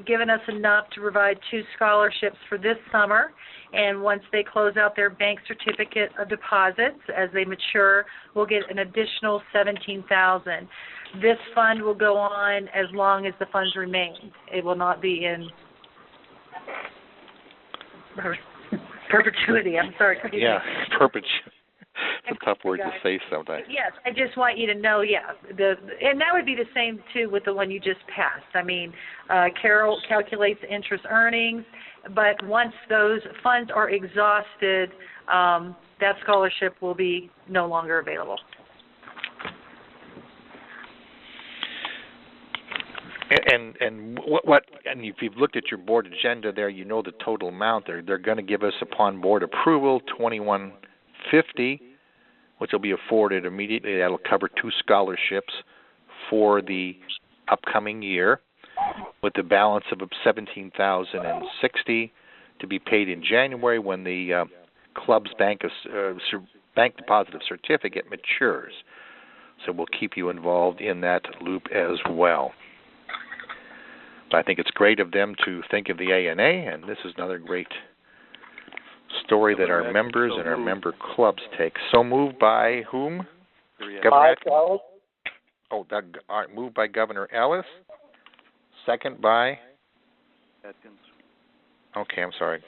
given us enough to provide 2 scholarships for this summer, and once they close out their bank certificate of deposits, as they mature, we'll get an additional $17,000. This fund will go on as long as the funds remain. It will not be in perpetuity. I'm sorry. Yeah, perpetuity. It's a tough word to say sometimes. Yes, I just want you to know, and that would be the same, too, with the one you just passed. I mean, Carol calculates interest earnings, but once those funds are exhausted, that scholarship will be no longer available. And if you've looked at your board agenda there, you know the total amount. They're going to give us, upon board approval, $2,150, which will be afforded immediately. That'll cover 2 scholarships for the upcoming year, with the balance of $17,060 to be paid in January when the club's bank deposit certificate matures. So we'll keep you involved in that loop as well. But I think it's great of them to think of the ANA, and this is another great story that our members and our member clubs take. So moved by whom? Governor Ellis. Oh, moved by Governor Ellis. Second by? Atkins. Okay, I'm sorry.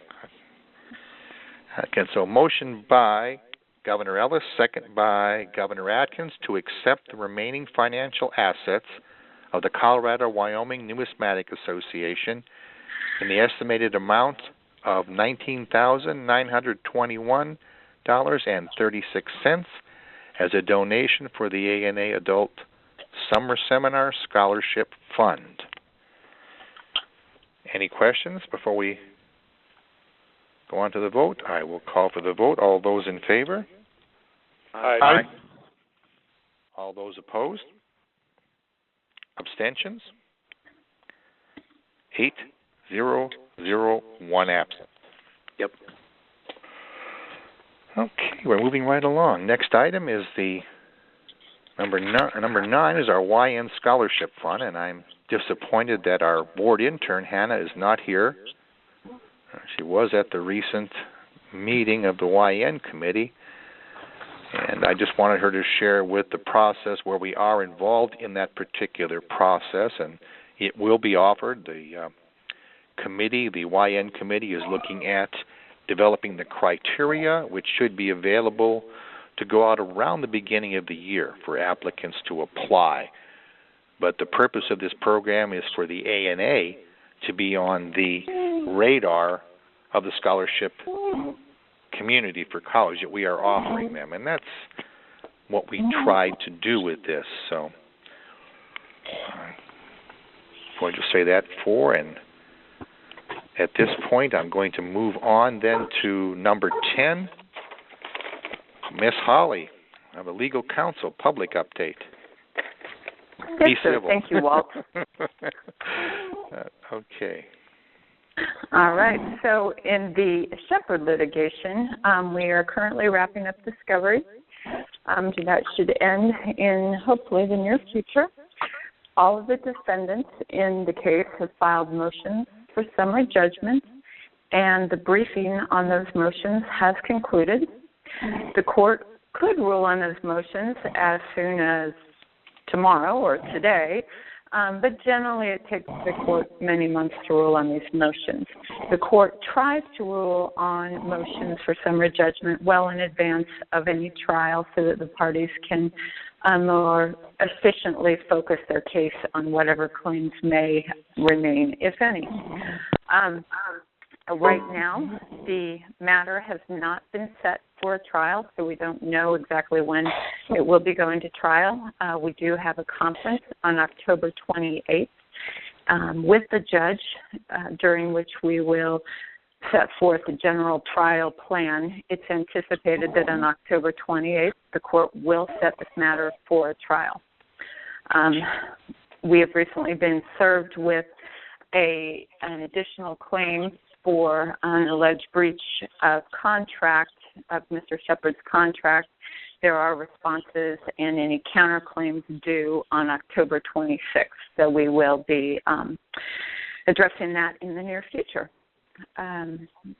Atkins. So motion by Governor Ellis, second by Governor Atkins, to accept the remaining financial assets of the Colorado-Wyoming Numismatic Association in the estimated amount of $19,921.36 as a donation for the ANA Adult Summer Seminar Scholarship Fund. Any questions before we go on to the vote? I will call for the vote. All those in favor? Aye. Aye. All those opposed? Abstentions? 8-0-0-1 absent. Yep. Okay, we're moving right along. Next item is the number 9 is our YN Scholarship Fund, and I'm disappointed that our board intern, Hannah, is not here. She was at the recent meeting of the YN committee, and I just wanted her to share with the process where we are involved in that particular process, and it will be offered. The committee, the YN committee, is looking at developing the criteria, which should be available to go out around the beginning of the year for applicants to apply. But the purpose of this program is for the ANA to be on the radar of the scholarship community for college that we are offering them, and that's what we tried to do with this. So I'm going to say that and at this point I'm going to move on then to number 10, Miss Holly of the Legal Counsel Public Update. Yes, sir. Thank you, Walt. Okay. All right. So in the Shepard litigation, we are currently wrapping up discovery. That should end in hopefully the near future. All of the defendants in the case have filed motions for summary judgment, and the briefing on those motions has concluded. The court could rule on those motions as soon as tomorrow or today, but generally it takes the court many months to rule on these motions. The court tries to rule on motions for summary judgment well in advance of any trial so that the parties can more efficiently focus their case on whatever claims may remain, if any. Right now, the matter has not been set for a trial, so we don't know exactly when it will be going to trial. We do have a conference on October 28th with the judge, during which we will set forth a general trial plan. It's anticipated that on October 28th, the court will set this matter for a trial. We have recently been served with an additional claim for an alleged breach of contract, of Mr. Shepard's contract. There are responses and any counterclaims due on October 26th, so we will be addressing that in the near future.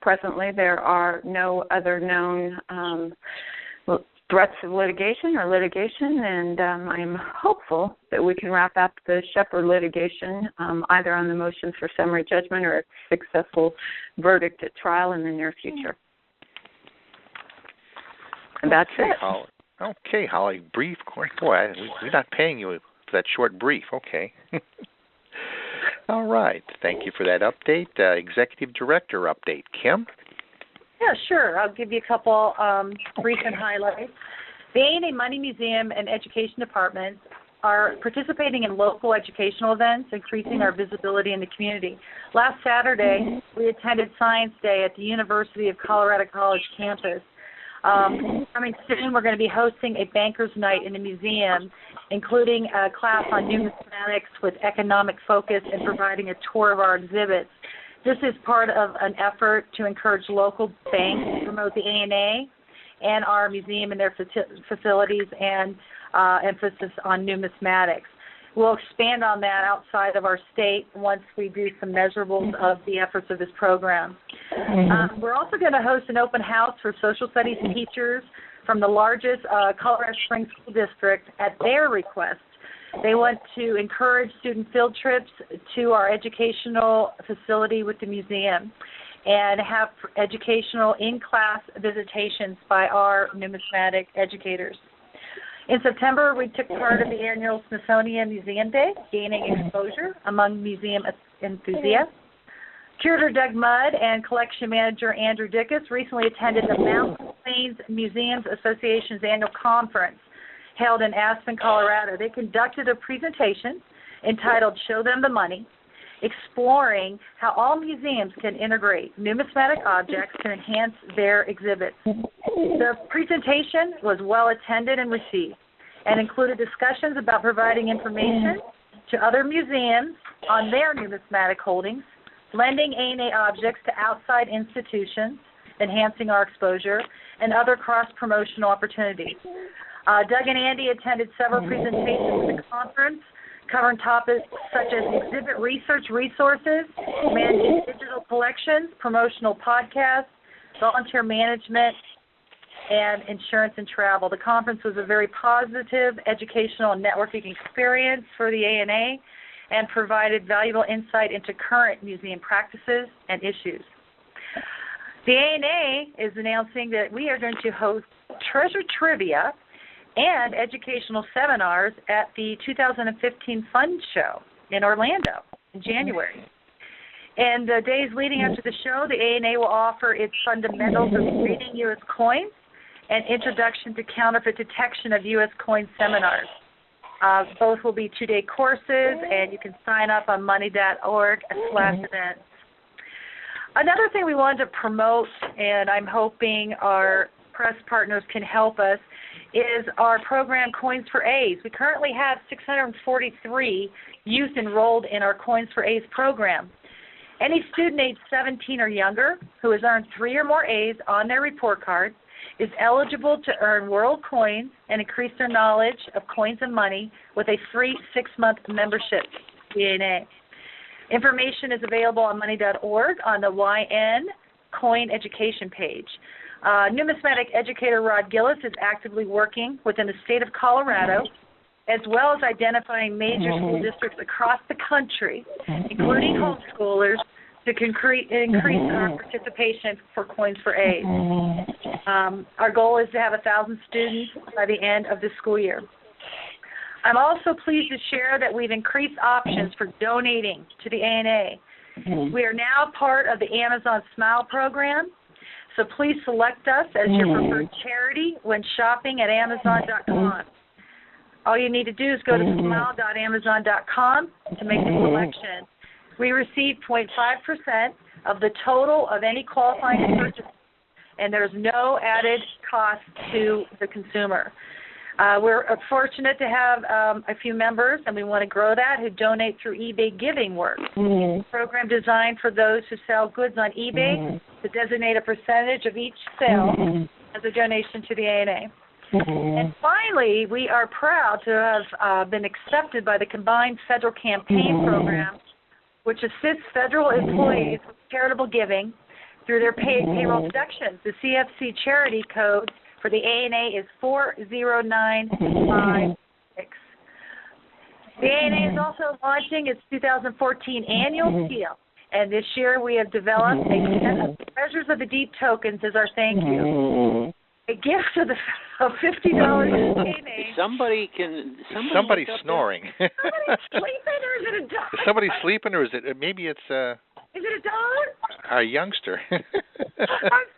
Presently, there are no other known threats of litigation, and I'm hopeful that we can wrap up the Shepard litigation either on the motions for summary judgment or a successful verdict at trial in the near future. And that's it. Holly. Okay, Holly, brief. Boy, we're not paying you for that short brief. Okay. All right. Thank you for that update. Executive Director update. Kim? Yeah, sure. I'll give you a couple recent highlights. The A&A Money Museum and Education Departments are participating in local educational events, increasing our visibility in the community. Last Saturday, we attended Science Day at the University of Colorado College campus. Coming soon, we're going to be hosting a banker's night in the museum, including a class on numismatics with economic focus and providing a tour of our exhibits. This is part of an effort to encourage local banks to promote the A&A and our museum and their facilities and emphasis on numismatics. We'll expand on that outside of our state once we do some measurables of the efforts of this program. We're also going to host an open house for social studies teachers from the largest Colorado Springs school district at their request. They want to encourage student field trips to our educational facility with the museum and have educational in-class visitations by our numismatic educators. In September, we took part in the annual Smithsonian Museum Day, gaining exposure among museum enthusiasts. Curator Doug Mudd and collection manager Andrew Dickus recently attended the Mountain Plains Museums Association's annual conference held in Aspen, Colorado. They conducted a presentation entitled Show Them the Money, exploring how all museums can integrate numismatic objects to enhance their exhibits. The presentation was well attended and received and included discussions about providing information to other museums on their numismatic holdings, lending A&A objects to outside institutions, enhancing our exposure, and other cross-promotional opportunities. Doug and Andy attended several presentations at the conference covering topics such as exhibit research resources, managing digital collections, promotional podcasts, volunteer management, and insurance and travel. The conference was a very positive educational and networking experience for the A&A and provided valuable insight into current museum practices and issues. The A&A is announcing that we are going to host treasure trivia and educational seminars at the 2015 Fund Show in Orlando in January. And the days leading up to the show, the A&A will offer its fundamentals of reading U.S. coins and introduction to counterfeit detection of U.S. coin seminars. Both will be 2-day courses, and you can sign up on money.org/events. Another thing we wanted to promote, and I'm hoping our press partners can help us, is our program Coins for A's. We currently have 643 youth enrolled in our Coins for A's program. Any student age 17 or younger who has earned 3 or more A's on their report card is eligible to earn world coins and increase their knowledge of coins and money with a free 6-month membership to the A&A. Information is available on money.org on the YN Coin Education page. Numismatic educator Rod Gillis is actively working within the state of Colorado, as well as identifying major school districts across the country, including homeschoolers, to increase our participation for Coins for A's. Our goal is to have 1,000 students by the end of the school year. I'm also pleased to share that we've increased options for donating to the A&A. We are now part of the Amazon Smile program, so please select us as your preferred charity when shopping at Amazon.com. All you need to do is go to smile.amazon.com to make the selection. We receive 0.5% of the total of any qualifying purchase, and there's no added cost to the consumer. We're fortunate to have a few members, and we want to grow that, who donate through eBay Giving Works, a program designed for those who sell goods on eBay to designate a percentage of each sale as a donation to the A&A. And finally, we are proud to have been accepted by the Combined Federal Campaign Program, which assists federal employees with charitable giving through their paid payroll deductions. The CFC charity code for the ANA is 40956. The ANA is also launching its 2014 annual seal, and this year we have developed a set of Treasures of the Deep tokens as our thank you. A gift of $50 to the ANA. Somebody's Somebody's snoring. sleeping, or is it a dog? Is somebody sleeping, or is it maybe it's Is it a dog? a youngster? I'm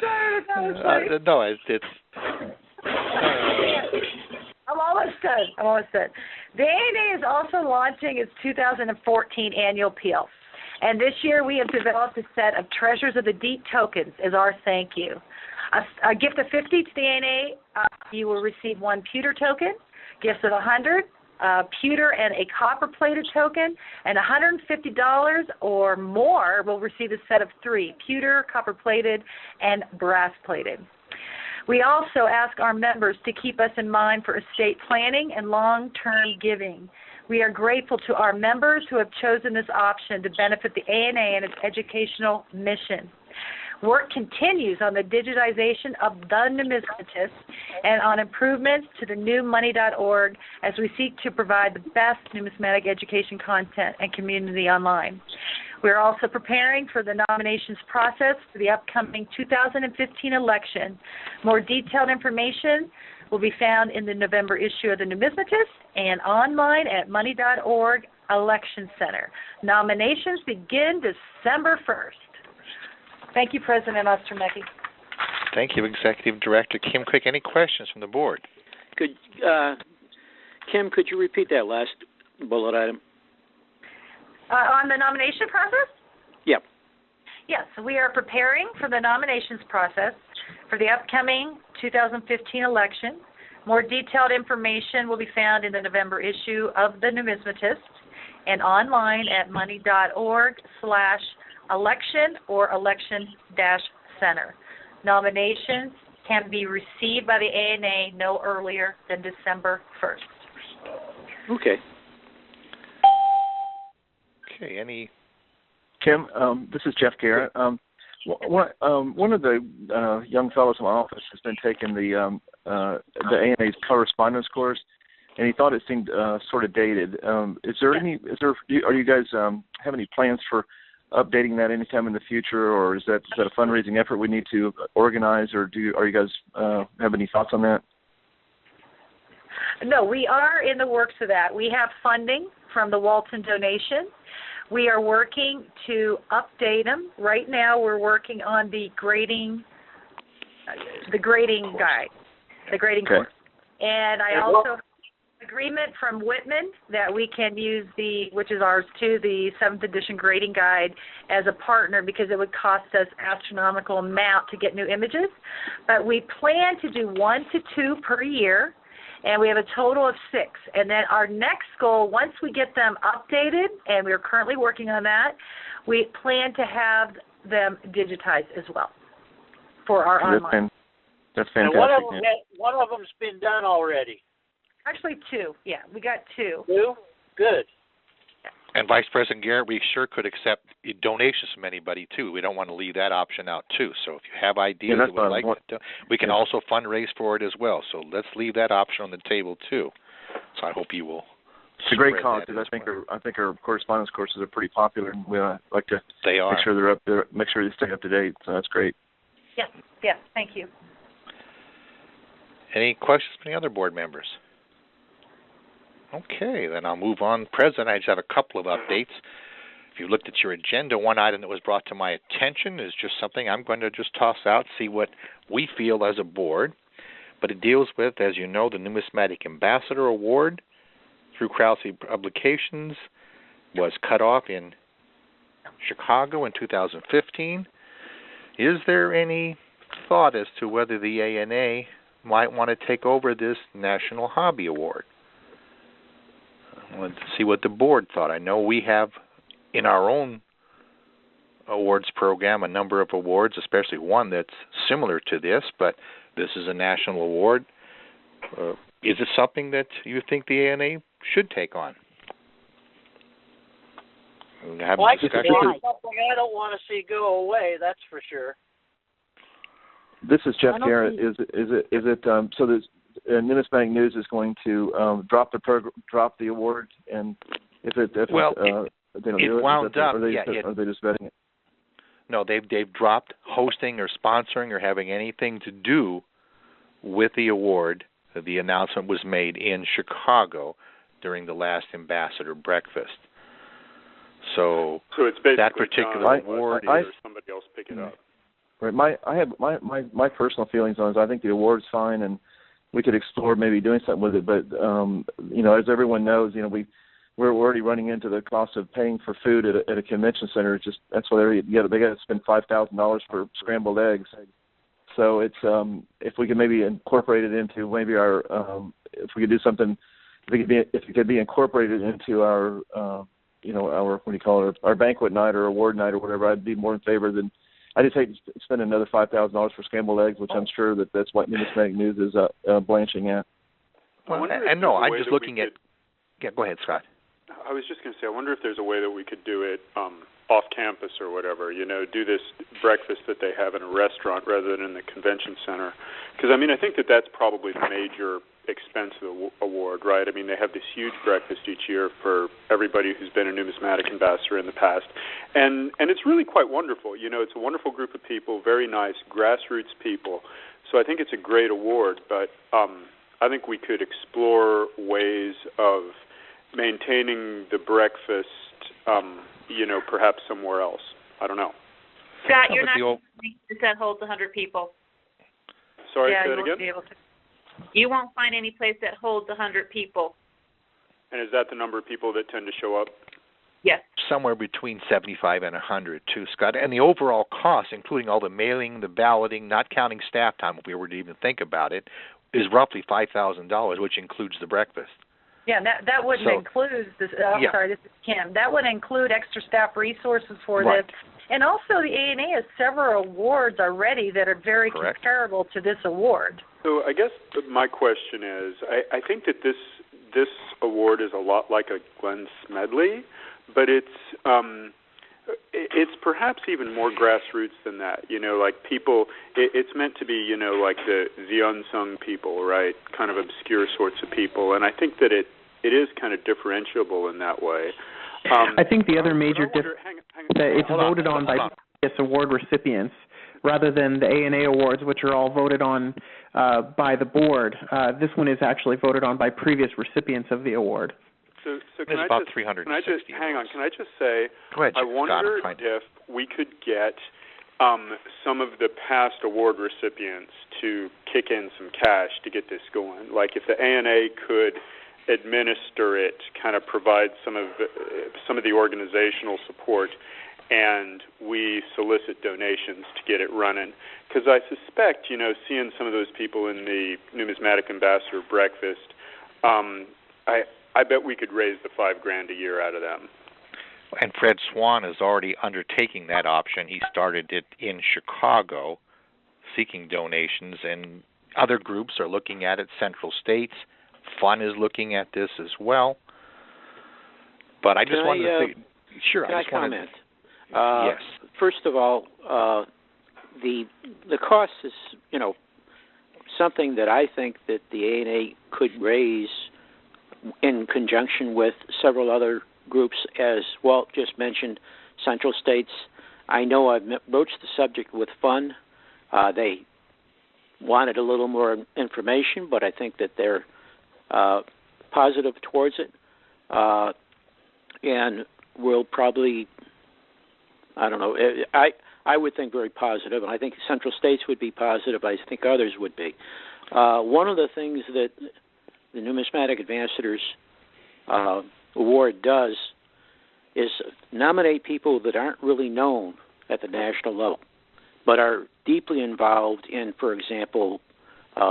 sorry. No, it's I'm almost done. The ANA is also launching its 2014 annual peel. And this year we have developed a set of Treasures of the Deep tokens as our thank you. A gift of 50 to the ANA, you will receive one pewter token. Gifts of 100, pewter and a copper-plated token, and $150 or more will receive a set of 3, pewter, copper-plated, and brass-plated. We also ask our members to keep us in mind for estate planning and long-term giving. We are grateful to our members who have chosen this option to benefit the ANA and its educational mission. Work continues on the digitization of the Numismatist and on improvements to the newmoney.org as we seek to provide the best numismatic education content and community online. We are also preparing for the nominations process for the upcoming 2015 election. More detailed information will be found in the November issue of the Numismatist and online at money.org Election Center. Nominations begin December 1st. Thank you, President Ostermecki. Thank you, Executive Director Kim Quick. Any questions from the board? Kim, could you repeat that last bullet item? On the nomination process? Yep. Yes, we are preparing for the nominations process for the upcoming 2015 election. More detailed information will be found in the November issue of the Numismatist and online at money.org/election or election-center. Nominations can be received by the ANA no earlier than December 1st. Okay. Okay, any... Kim, this is Jeff Garrett. One of the young fellows in my office has been taking the ANA's correspondence course, and he thought it seemed sort of dated. Are you guys have any plans for updating that anytime in the future, or is that a fundraising effort we need to organize, or are you guys have any thoughts on that? No, we are in the works of that. We have funding from the Walton donation. We are working to update them. Right now, we're working on the grading guide, the grading course. And I also have an agreement from Whitman that we can use which is ours too, the 7th edition grading guide as a partner, because it would cost us astronomical amount to get new images. But we plan to do 1 to 2 per year. And we have a total of 6. And then our next goal, once we get them updated, and we're currently working on that, we plan to have them digitized as well for our online. That's fantastic. And one of them's been done already. Actually, 2. Yeah, we got 2. 2? Good. And Vice President Garrett, we sure could accept donations from anybody, too. We don't want to leave that option out, too. So if you have ideas that would like to, we can also fundraise for it as well. So let's leave that option on the table, too. So I hope you will. It's a great cause, because I think our correspondence courses are pretty popular, and we like to make sure they're up there, make sure they stay up to date. So that's great. Yes, thank you. Any questions from the other board members? Okay, then I'll move on. President, I just have a couple of updates. If you looked at your agenda, one item that was brought to my attention is just something I'm going to just toss out, see what we feel as a board. But it deals with, as you know, the Numismatic Ambassador Award through Krause Publications was cut off in Chicago in 2015. Is there any thought as to whether the ANA might want to take over this National Hobby Award? I wanted to see what the board thought. I know we have in our own awards program a number of awards, especially one that's similar to this, but this is a national award. Is it something that you think the ANA should take on? Well, it's something I don't want to see go away, that's for sure. This is Jeff Garrett. Is it so that Numismatic News is going to drop the award, and if they don't do it, wound up. Are they just vetting it? No, they've dropped hosting or sponsoring or having anything to do with the award. The announcement was made in Chicago during the last ambassador breakfast. So it's basically that particular award or somebody else pick it up. Right. My personal feelings on it is I think the award's fine, and we could explore maybe doing something with it. But as everyone knows, we're already running into the cost of paying for food at a convention center. That's why they got to spend $5,000 for scrambled eggs. So it's if we could maybe incorporate it into maybe our if we could do something, if it could be incorporated into our our what do you call it, our banquet night or award night or whatever, I'd be more in favor than. I just hate to spend another $5,000 for scrambled eggs, which I'm sure that's what Numismatic News is blanching at. Well, and no, I'm just looking at. Yeah, go ahead, Scott. I was just going to say, I wonder if there's a way that we could do it off campus or whatever. Do this breakfast that they have in a restaurant rather than in the convention center. Because I think that's probably the major expense of the award, right? They have this huge breakfast each year for everybody who's been a numismatic ambassador in the past, and it's really quite wonderful. It's a wonderful group of people, very nice grassroots people. So I think it's a great award, but I think we could explore ways of maintaining the breakfast, perhaps somewhere else. I don't know. Scott, you're not that holds 100 people. Sorry, yeah, say that you won't again? be able to. You won't find any place that holds 100 people. And is that the number of people that tend to show up? Yes. Somewhere between 75 and 100, too, Scott. And the overall cost, including all the mailing, the balloting, not counting staff time, if we were to even think about it, is roughly $5,000, which includes the breakfast. Yeah, that wouldn't include this. Sorry, this is Kim. That would include extra staff resources for this. And also the ANA has several awards already that are very comparable to this award. So I guess my question is, I think that this award is a lot like a Glenn Smedley, but it's perhaps even more grassroots than that. Like people, it's meant to be, like the unsung people, right? Kind of obscure sorts of people, and I think that it is kind of differentiable in that way. I think the other major difference is that it's voted on by previous award recipients rather than the ANA awards, which are all voted on by the board. This one is actually voted on by previous recipients of the award. So can I about just, 360 can I just hang on? Can I just say, Go ahead, I wonder if we could get some of the past award recipients to kick in some cash to get this going. Like if the ANA could administer it, kind of provide some of the organizational support, and we solicit donations to get it running. Because I suspect, seeing some of those people in the Numismatic Ambassador Breakfast, I bet we could raise the $5,000 a year out of them. And Fred Swan is already undertaking that option. He started it in Chicago, seeking donations, and other groups are looking at it. Central States, Fun is looking at this as well. But I just wanted to say, sure. Can I comment? Yes. First of all, the cost is, something that I think that the ANA could raise in conjunction with several other groups, as Walt just mentioned, Central States. I know I've broached the subject with Fun. They wanted a little more information, but I think that they're positive towards it. And we'll probably, I don't know, I would think very positive, and I think Central States would be positive. I think others would be. One of the things that the Numismatic Ambassadors Award does is nominate people that aren't really known at the national level, but are deeply involved in, for example,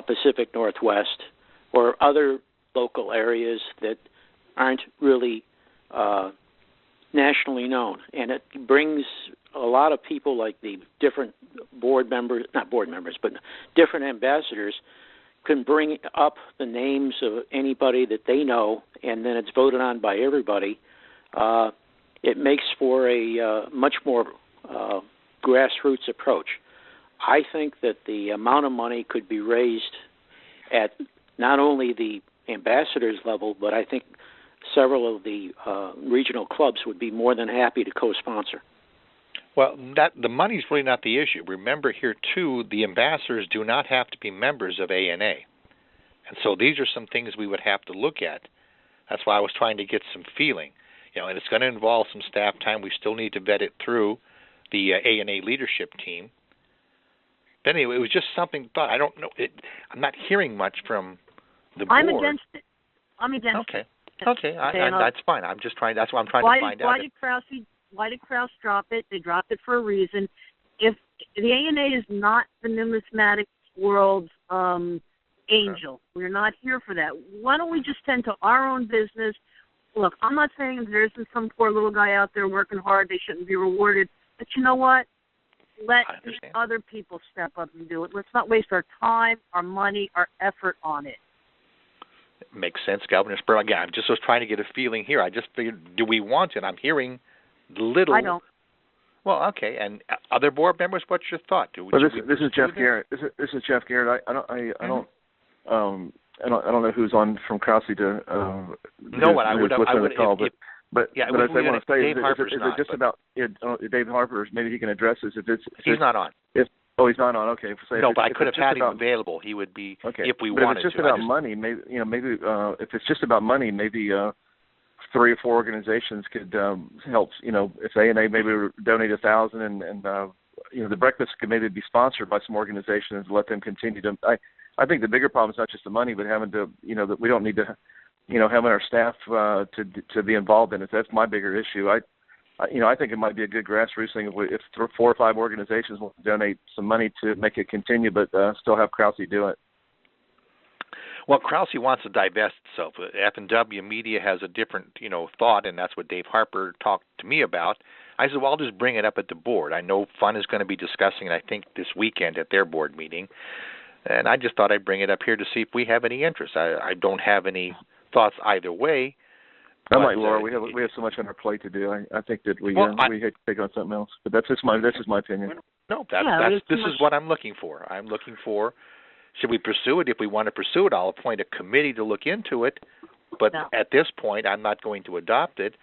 Pacific Northwest or other local areas that aren't really nationally known. And it brings a lot of people, like the different different ambassadors can bring up the names of anybody that they know, and then it's voted on by everybody. It makes for a much more grassroots approach. I think that the amount of money could be raised at not only the ambassadors level, but I think several of the regional clubs would be more than happy to co-sponsor. Well, the money's really not the issue. Remember here, too, the ambassadors do not have to be members of ANA. And so these are some things we would have to look at. That's why I was trying to get some feeling. And it's going to involve some staff time. We still need to vet it through the ANA leadership team. But anyway, it was just something thought. I don't know. I'm not hearing much from the board. I'm against it. I'm against it. Okay, that's fine. I'm just trying. That's what I'm trying to find out. Why did Krause drop it? They dropped it for a reason. If the ANA is not the numismatic world's angel, we're not here for that. Why don't we just tend to our own business? Look, I'm not saying there isn't some poor little guy out there working hard. They shouldn't be rewarded. But you know what? Let other people step up and do it. Let's not waste our time, our money, our effort on it. Makes sense, Governor Spurlock. Again, I just was trying to get a feeling here. I just figured, do we want it? I'm hearing little. I don't. Well, okay. And other board members, what's your thought? This is Jeff Garrett. This is Jeff Garrett. I don't know who's on from Krause to. No one. I would. But I want to say, Dave Harper's is it just not, about Dave Harper? Maybe he can address this. He's not on. He's not on. Okay. No, but I could have had him available. He would be if we wanted to. If it's just about money, maybe if it's just about money, maybe 3 or 4 organizations could help. If ANA maybe donate 1,000, and the breakfast could maybe be sponsored by some organizations and let them continue to. I think the bigger problem is not just the money, but having to that we don't need to having our staff to be involved in it. That's my bigger issue. I think it might be a good grassroots thing if 4 or 5 organizations want to donate some money to make it continue, but still have Krause do it. Well, Krause wants to divest itself. F&W Media has a different, thought, and that's what Dave Harper talked to me about. I said, well, I'll just bring it up at the board. I know Fun is going to be discussing it, I think, this weekend at their board meeting, and I just thought I'd bring it up here to see if we have any interest. I don't have any thoughts either way. I'm like Laura. We have so much on our plate to do. I think that we hate to take on something else. But that's just my opinion. No, this is what I'm looking for. I'm looking for. Should we pursue it? If we want to pursue it, I'll appoint a committee to look into it. But at this point, I'm not going to adopt it.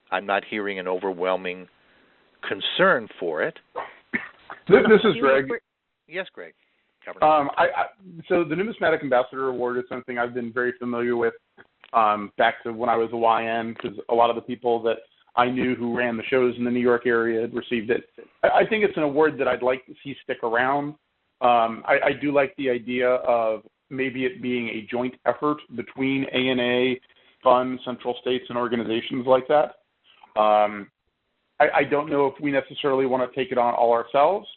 I'm not hearing an overwhelming concern for it. This is Greg. Yes, Greg. So the Numismatic Ambassador Award is something I've been very familiar with back to when I was a YN, because a lot of the people that I knew who ran the shows in the New York area had received it. I think it's an award that I'd like to see stick around. I do like the idea of maybe it being a joint effort between ANA, Fun, Central States, and organizations like that. I don't know if we necessarily want to take it on all ourselves,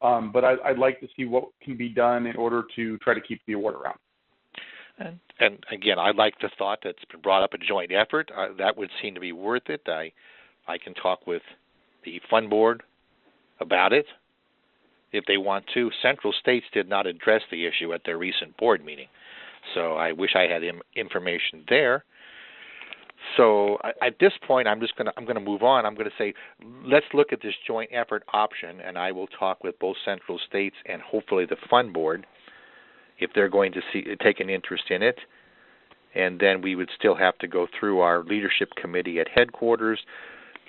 but I'd like to see what can be done in order to try to keep the award around. And again, I like the thought that's been brought up, a joint effort. That would seem to be worth it. I can talk with the Fun Board about it if they want to. Central States did not address the issue at their recent board meeting, so I wish I had information there. So at this point, I'm going to move on. I'm going to say, let's look at this joint effort option, and I will talk with both Central States and hopefully the Fun Board if they're going to take an interest in it. And then we would still have to go through our leadership committee at headquarters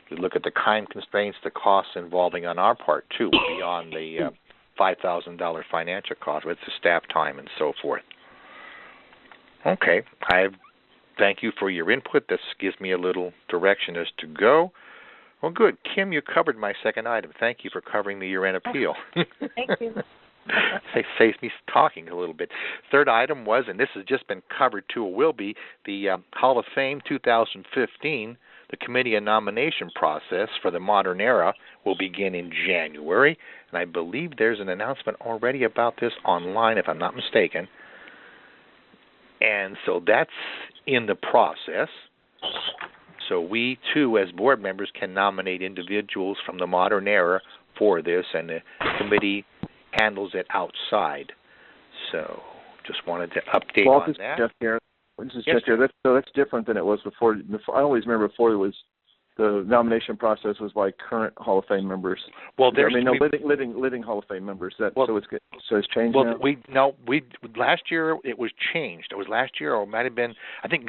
to look at the time constraints, the costs involving on our part, too, beyond the $5,000 financial cost. It's the staff time and so forth. Okay. I thank you for your input. This gives me a little direction as to go. Well, good. Kim, you covered my second item. Thank you for covering the year-end appeal. Thank you. Saves me talking a little bit. Third item was, and this has just been covered too, or will be, the Hall of Fame 2015. The committee and nomination process for the modern era will begin in January, and I believe there's an announcement already about this online, if I'm not mistaken. And so that's in the process. So we, too, as board members, can nominate individuals from the modern era for this, and the committee handles it outside. So just wanted to update on that. Jeff Garrett. This is Jeff Garrett. That's different than it was before. I always remember before it was the nomination process was by current Hall of Fame members. Well, living Hall of Fame members. So it's changed now? Last year it was changed. It was last year, or it might have been. I think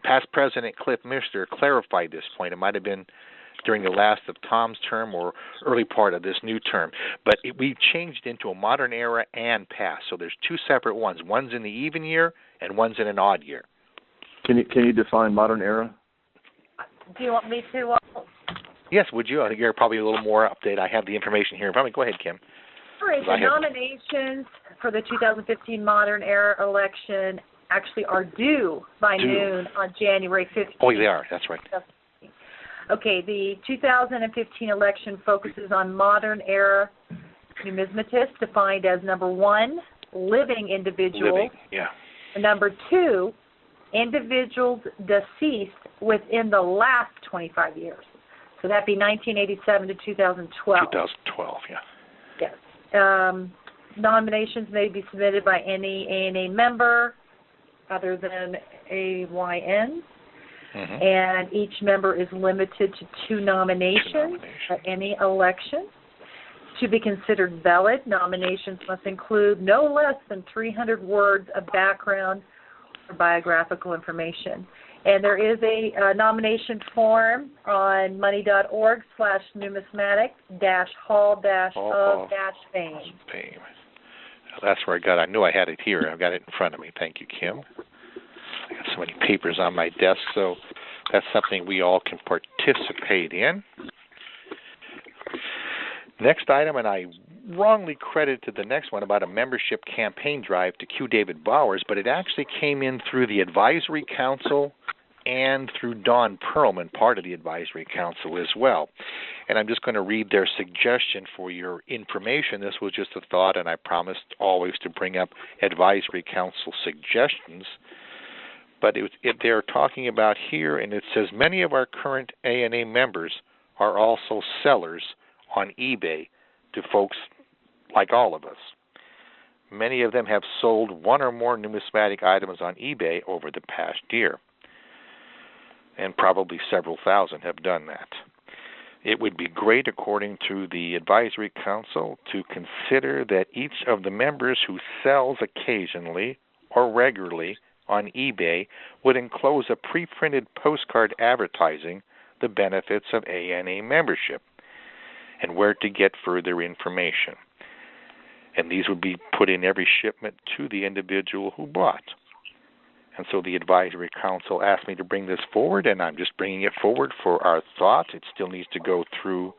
past President Cliff Mister clarified this point. It might have been during the last of Tom's term or early part of this new term. But we changed into a modern era and past. So there's two separate ones. One's in the even year and one's in an odd year. Can you define modern era? Do you want me to? Yes, would you? I think you're probably a little more updated. I have the information here in front of me. Go ahead, Kim. All right, the nominations for the 2015 modern era election actually are due by noon on January 15th. Oh, they are. That's right. Okay, the 2015 election focuses on modern era numismatists, defined as number 1, living individuals. And number 2, individuals deceased within the last 25 years. So that'd be 1987 to 2012. 2012, yeah. Yes. Nominations may be submitted by any ANA member other than AYN. Mm-hmm. And each member is limited to 2 nominations at any election. To be considered valid, nominations must include no less than 300 words of background or biographical information. And there is a nomination form on money.org/numismatic-hall-of-fame. That's where I knew I had it here. I've got it in front of me. Thank you, Kim. I got so many papers on my desk, so that's something we all can participate in. Next item, and I wrongly credited the next one about a membership campaign drive to Q. David Bowers, but it actually came in through the Advisory Council and through Don Perlman, part of the Advisory Council as well. And I'm just going to read their suggestion for your information. This was just a thought, and I promised always to bring up Advisory Council suggestions. But they're talking about here, and it says, many of our current ANA members are also sellers on eBay to folks like all of us. Many of them have sold one or more numismatic items on eBay over the past year, and probably several thousand have done that. It would be great, according to the Advisory Council, to consider that each of the members who sells occasionally or regularly on eBay would enclose a pre-printed postcard advertising the benefits of ANA membership and where to get further information. And these would be put in every shipment to the individual who bought. And so the Advisory Council asked me to bring this forward, and I'm just bringing it forward for our thought. It still needs to go through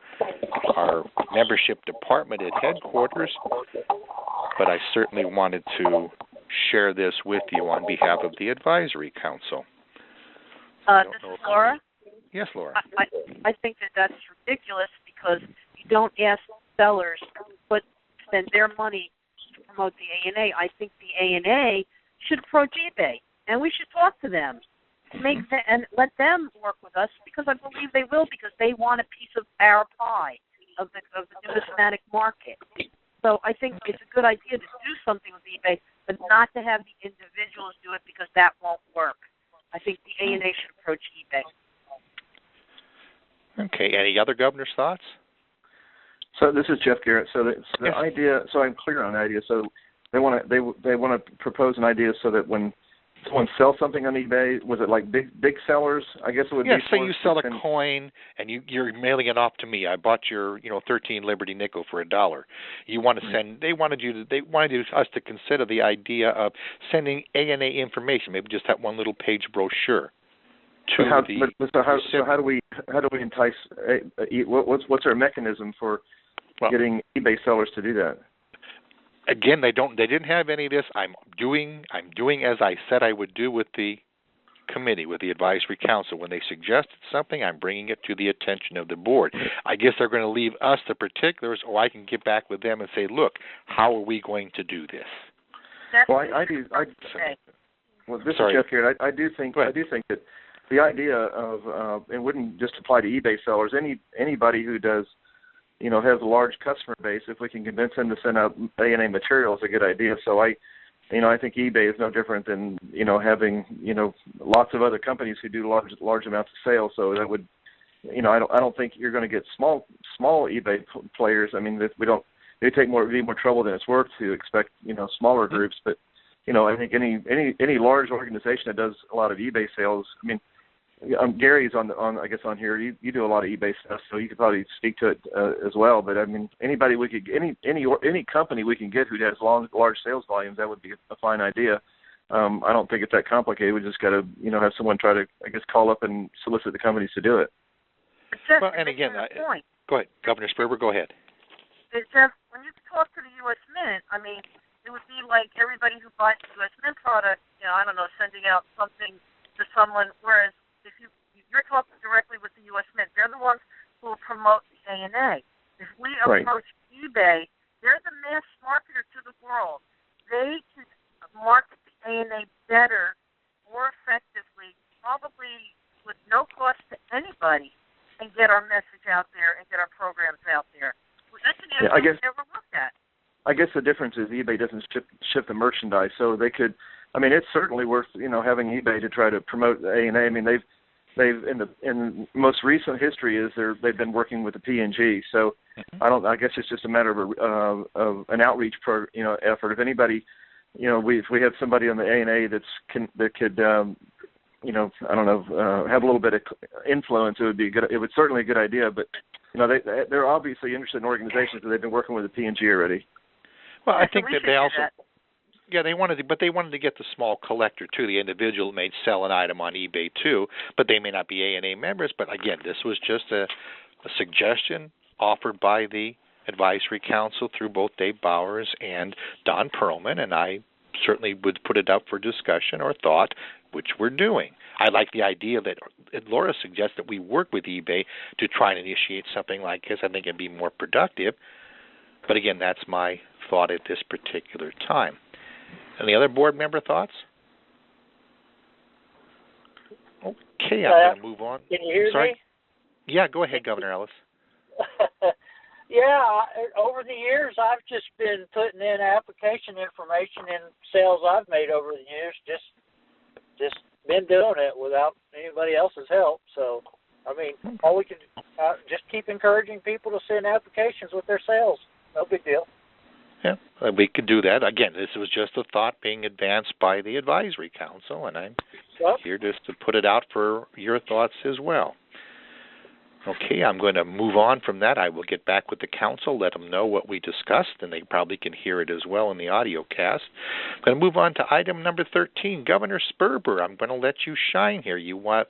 our membership department at headquarters, but I certainly wanted to share this with you on behalf of the Advisory Council. This is Laura. Yes, Laura. I think that's ridiculous because you don't ask sellers to spend their money to promote the ANA. I think the ANA should approach eBay, and we should talk to them, and let them work with us, because I believe they will, because they want a piece of our pie of the numismatic market. So I think it's a good idea to do something with eBay, but not to have the individuals do it, because that won't work. I think the ANA should approach eBay. Okay. Any other governor's thoughts? So this is Jeff Garrett. So the idea. So I'm clear on the idea. So they want to propose an idea so that when someone sells something on eBay, was it like big sellers? I guess it would be. Yeah. Say you sell a coin and you're mailing it off to me. I bought your 13 Liberty nickel for $1. You want to send. They wanted us to consider the idea of sending ANA information. Maybe just that one little page brochure. So how do we entice? What's our mechanism for getting eBay sellers to do that? Again, they didn't have any of this. I'm doing as I said I would do with the committee, with the Advisory Council. When they suggested something, I'm bringing it to the attention of the board. I guess they're going to leave us the particulars, or I can get back with them and say, look, how are we going to do this? Well, this is Jeff here. I do think that the idea of it wouldn't just apply to eBay sellers. Anybody who does, has a large customer base, if we can convince them to send out ANA material, is a good idea. So I think eBay is no different than having lots of other companies who do large amounts of sales. So that would I don't think you're going to get small eBay players. I mean, they take more trouble than it's worth to expect, smaller groups. But, I think any large organization that does a lot of eBay sales. I mean, Gary's on here. You do a lot of eBay stuff, so you could probably speak to it as well. But I mean, anybody we could any company we can get who has large sales volumes, that would be a fine idea. I don't think it's that complicated. We just got to have someone try to call up and solicit the companies to do it. Well, and again, go ahead, Governor Sperber. Go ahead. Jeff, when you talk to the U.S. Mint, I mean, it would be like everybody who buys the U.S. Mint product, sending out something to someone, whereas if you're talking directly with the U.S. Mint, they're the ones who will promote the ANA. If we approach eBay, they're the mass marketer to the world. They can market the ANA better, more effectively, probably with no cost to anybody, and get our message out there and get our programs out there. That's an area we've never looked at. I guess the difference is eBay doesn't ship the merchandise, so they could. I mean, it's certainly worth having eBay to try to promote the A&A. I mean, they've in most recent history they've been working with the P&G. So I guess it's just a matter of an outreach effort. If anybody, if we have somebody on the A&A that could have a little bit of influence, it would be good. It would certainly a good idea. But they're obviously interested in organizations that they've been working with the P&G already. Well, I think that they also. Yeah, they wanted to get the small collector too. The individual may sell an item on eBay too, but they may not be A&A members. But again, this was just a suggestion offered by the Advisory Council through both Dave Bowers and Don Perlman, and I certainly would put it up for discussion or thought, which we're doing. I like the idea that Laura suggests that we work with eBay to try and initiate something like this. I think it'd be more productive. But again, that's my thought at this particular time. Any other board member thoughts? Okay, I'm going to move on. Can you hear me? Yeah, go ahead, Governor Ellis. Yeah, over the years, I've just been putting in application information in sales I've made over the years. Just been doing it without anybody else's help. So, I mean, all we can just keep encouraging people to send applications with their sales. No big deal. Yeah, we could do that. Again, this was just a thought being advanced by the Advisory Council, and I'm here just to put it out for your thoughts as well. Okay, I'm going to move on from that. I will get back with the council, let them know what we discussed, and they probably can hear it as well in the audio cast. I'm going to move on to item number 13. Governor Sperber, I'm going to let you shine here. You want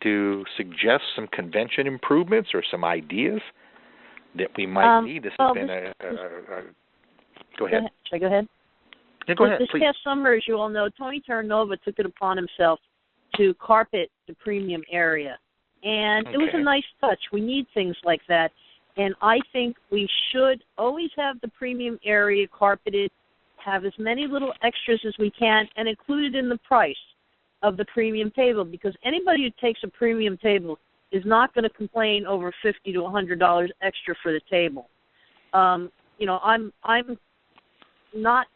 to suggest some convention improvements or some ideas that we might need? This has been Go ahead. Should I go ahead? Yeah, go ahead, please. This past summer, as you all know, Tony Terranova took it upon himself to carpet the premium area. And it was a nice touch. We need things like that. And I think we should always have the premium area carpeted, have as many little extras as we can, and include it in the price of the premium table, because anybody who takes a premium table is not going to complain over $50 to $100 extra for the table. I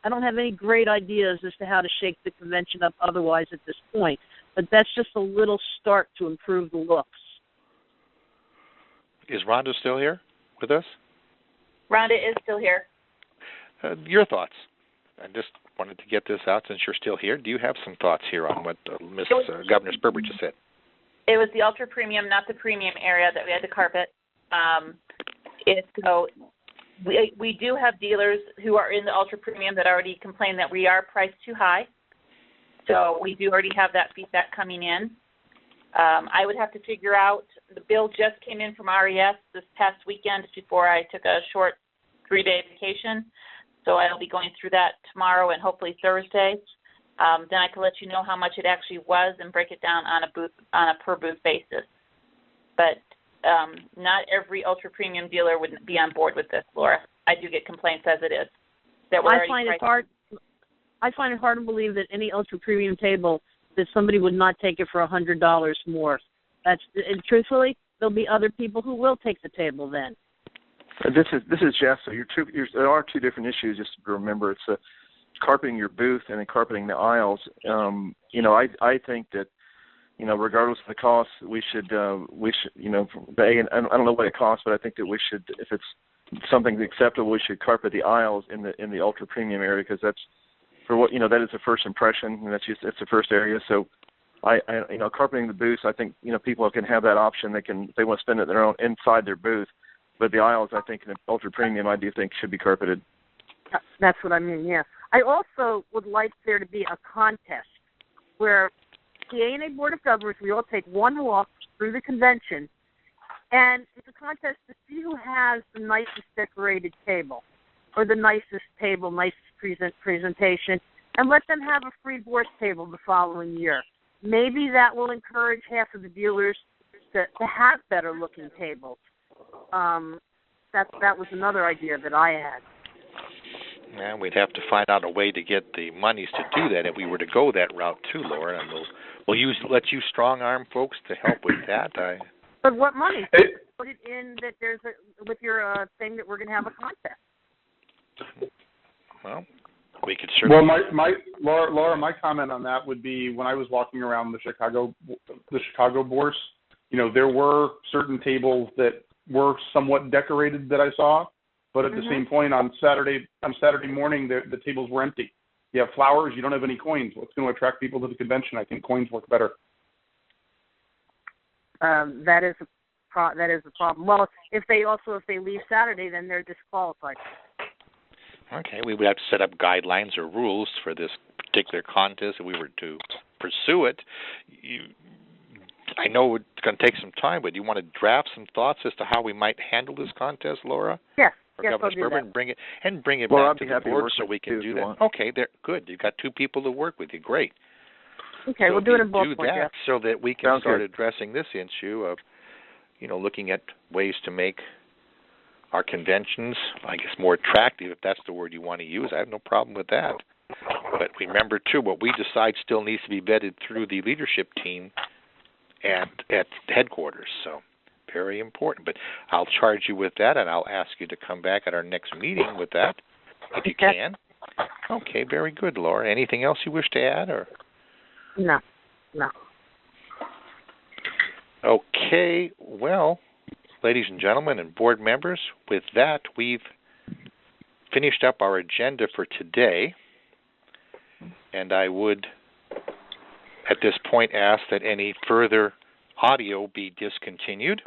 don't have any great ideas as to how to shake the convention up otherwise at this point, but that's just a little start to improve the looks. Is Rhonda still here with us? Rhonda is still here. Your thoughts? I just wanted to get this out since you're still here. Do you have some thoughts here on what Governor Sperber just said? It was the ultra premium, not the premium area that we had to carpet. We do have dealers who are in the ultra premium that already complain that we are priced too high. So we do already have that feedback coming in. I would have to figure out, the bill just came in from RES this past weekend before I took a short 3-day vacation. So I'll be going through that tomorrow and hopefully Thursday. Then I can let you know how much it actually was and break it down on a per booth basis. But not every ultra premium dealer would be on board with this, Laura. I do get complaints as it is. I find it hard to believe that any ultra premium table that somebody would not take it for $100 more. And truthfully, there'll be other people who will take the table then. This is Jeff. So there are two different issues. Just to remember, it's carpeting your booth and then carpeting the aisles. I think that regardless of the cost, we should, and I don't know what it costs, but I think that we should, if it's something acceptable, we should carpet the aisles in the ultra premium area, because that's for what that is the first impression, and it's the first area. So, I carpeting the booths, I think people can have that option. If they want to spend it their own inside their booth, but the aisles, I think, in the ultra premium, I do think should be carpeted. That's what I mean. Yeah. I also would like there to be a contest where the ANA Board of Governors, we all take one walk through the convention, and it's a contest to see who has the nicest decorated table or the nicest table, nicest presentation, and let them have a free board table the following year. Maybe that will encourage half of the dealers to have better-looking tables. That was another idea that I had. Yeah, we'd have to find out a way to get the monies to do that if we were to go that route too, Laura. And we'll let you strong-arm folks to help with that. But what money? Put it in that there's with your thing that we're going to have a contest. Well, we could certainly. Well, Laura, my comment on that would be when I was walking around the Chicago bourse, there were certain tables that were somewhat decorated that I saw. But at the same point, on Saturday morning, the tables were empty. You have flowers, you don't have any coins. What's going to attract people to the convention? I think coins work better. That is a problem. Well, if they leave Saturday, then they're disqualified. Okay, we would have to set up guidelines or rules for this particular contest if we were to pursue it. I know it's going to take some time, but do you want to draft some thoughts as to how we might handle this contest, Laura? Yes. Yes, I'll do that. And bring it well, back to the board so we can do that. Okay, good. You've got two people to work with you. Great. Okay, so we'll do it in both do points, that so that we can Sounds start good. addressing this issue of, looking at ways to make our conventions, I guess, more attractive, if that's the word you want to use. I have no problem with that. But remember, too, what we decide still needs to be vetted through the leadership team at headquarters. So very important. But I'll charge you with that, and I'll ask you to come back at our next meeting with that, if you can. Okay, very good, Laura. Anything else you wish to add, or? No. Okay, well, ladies and gentlemen and board members, with that, we've finished up our agenda for today, and I would, at this point, ask that any further audio be discontinued.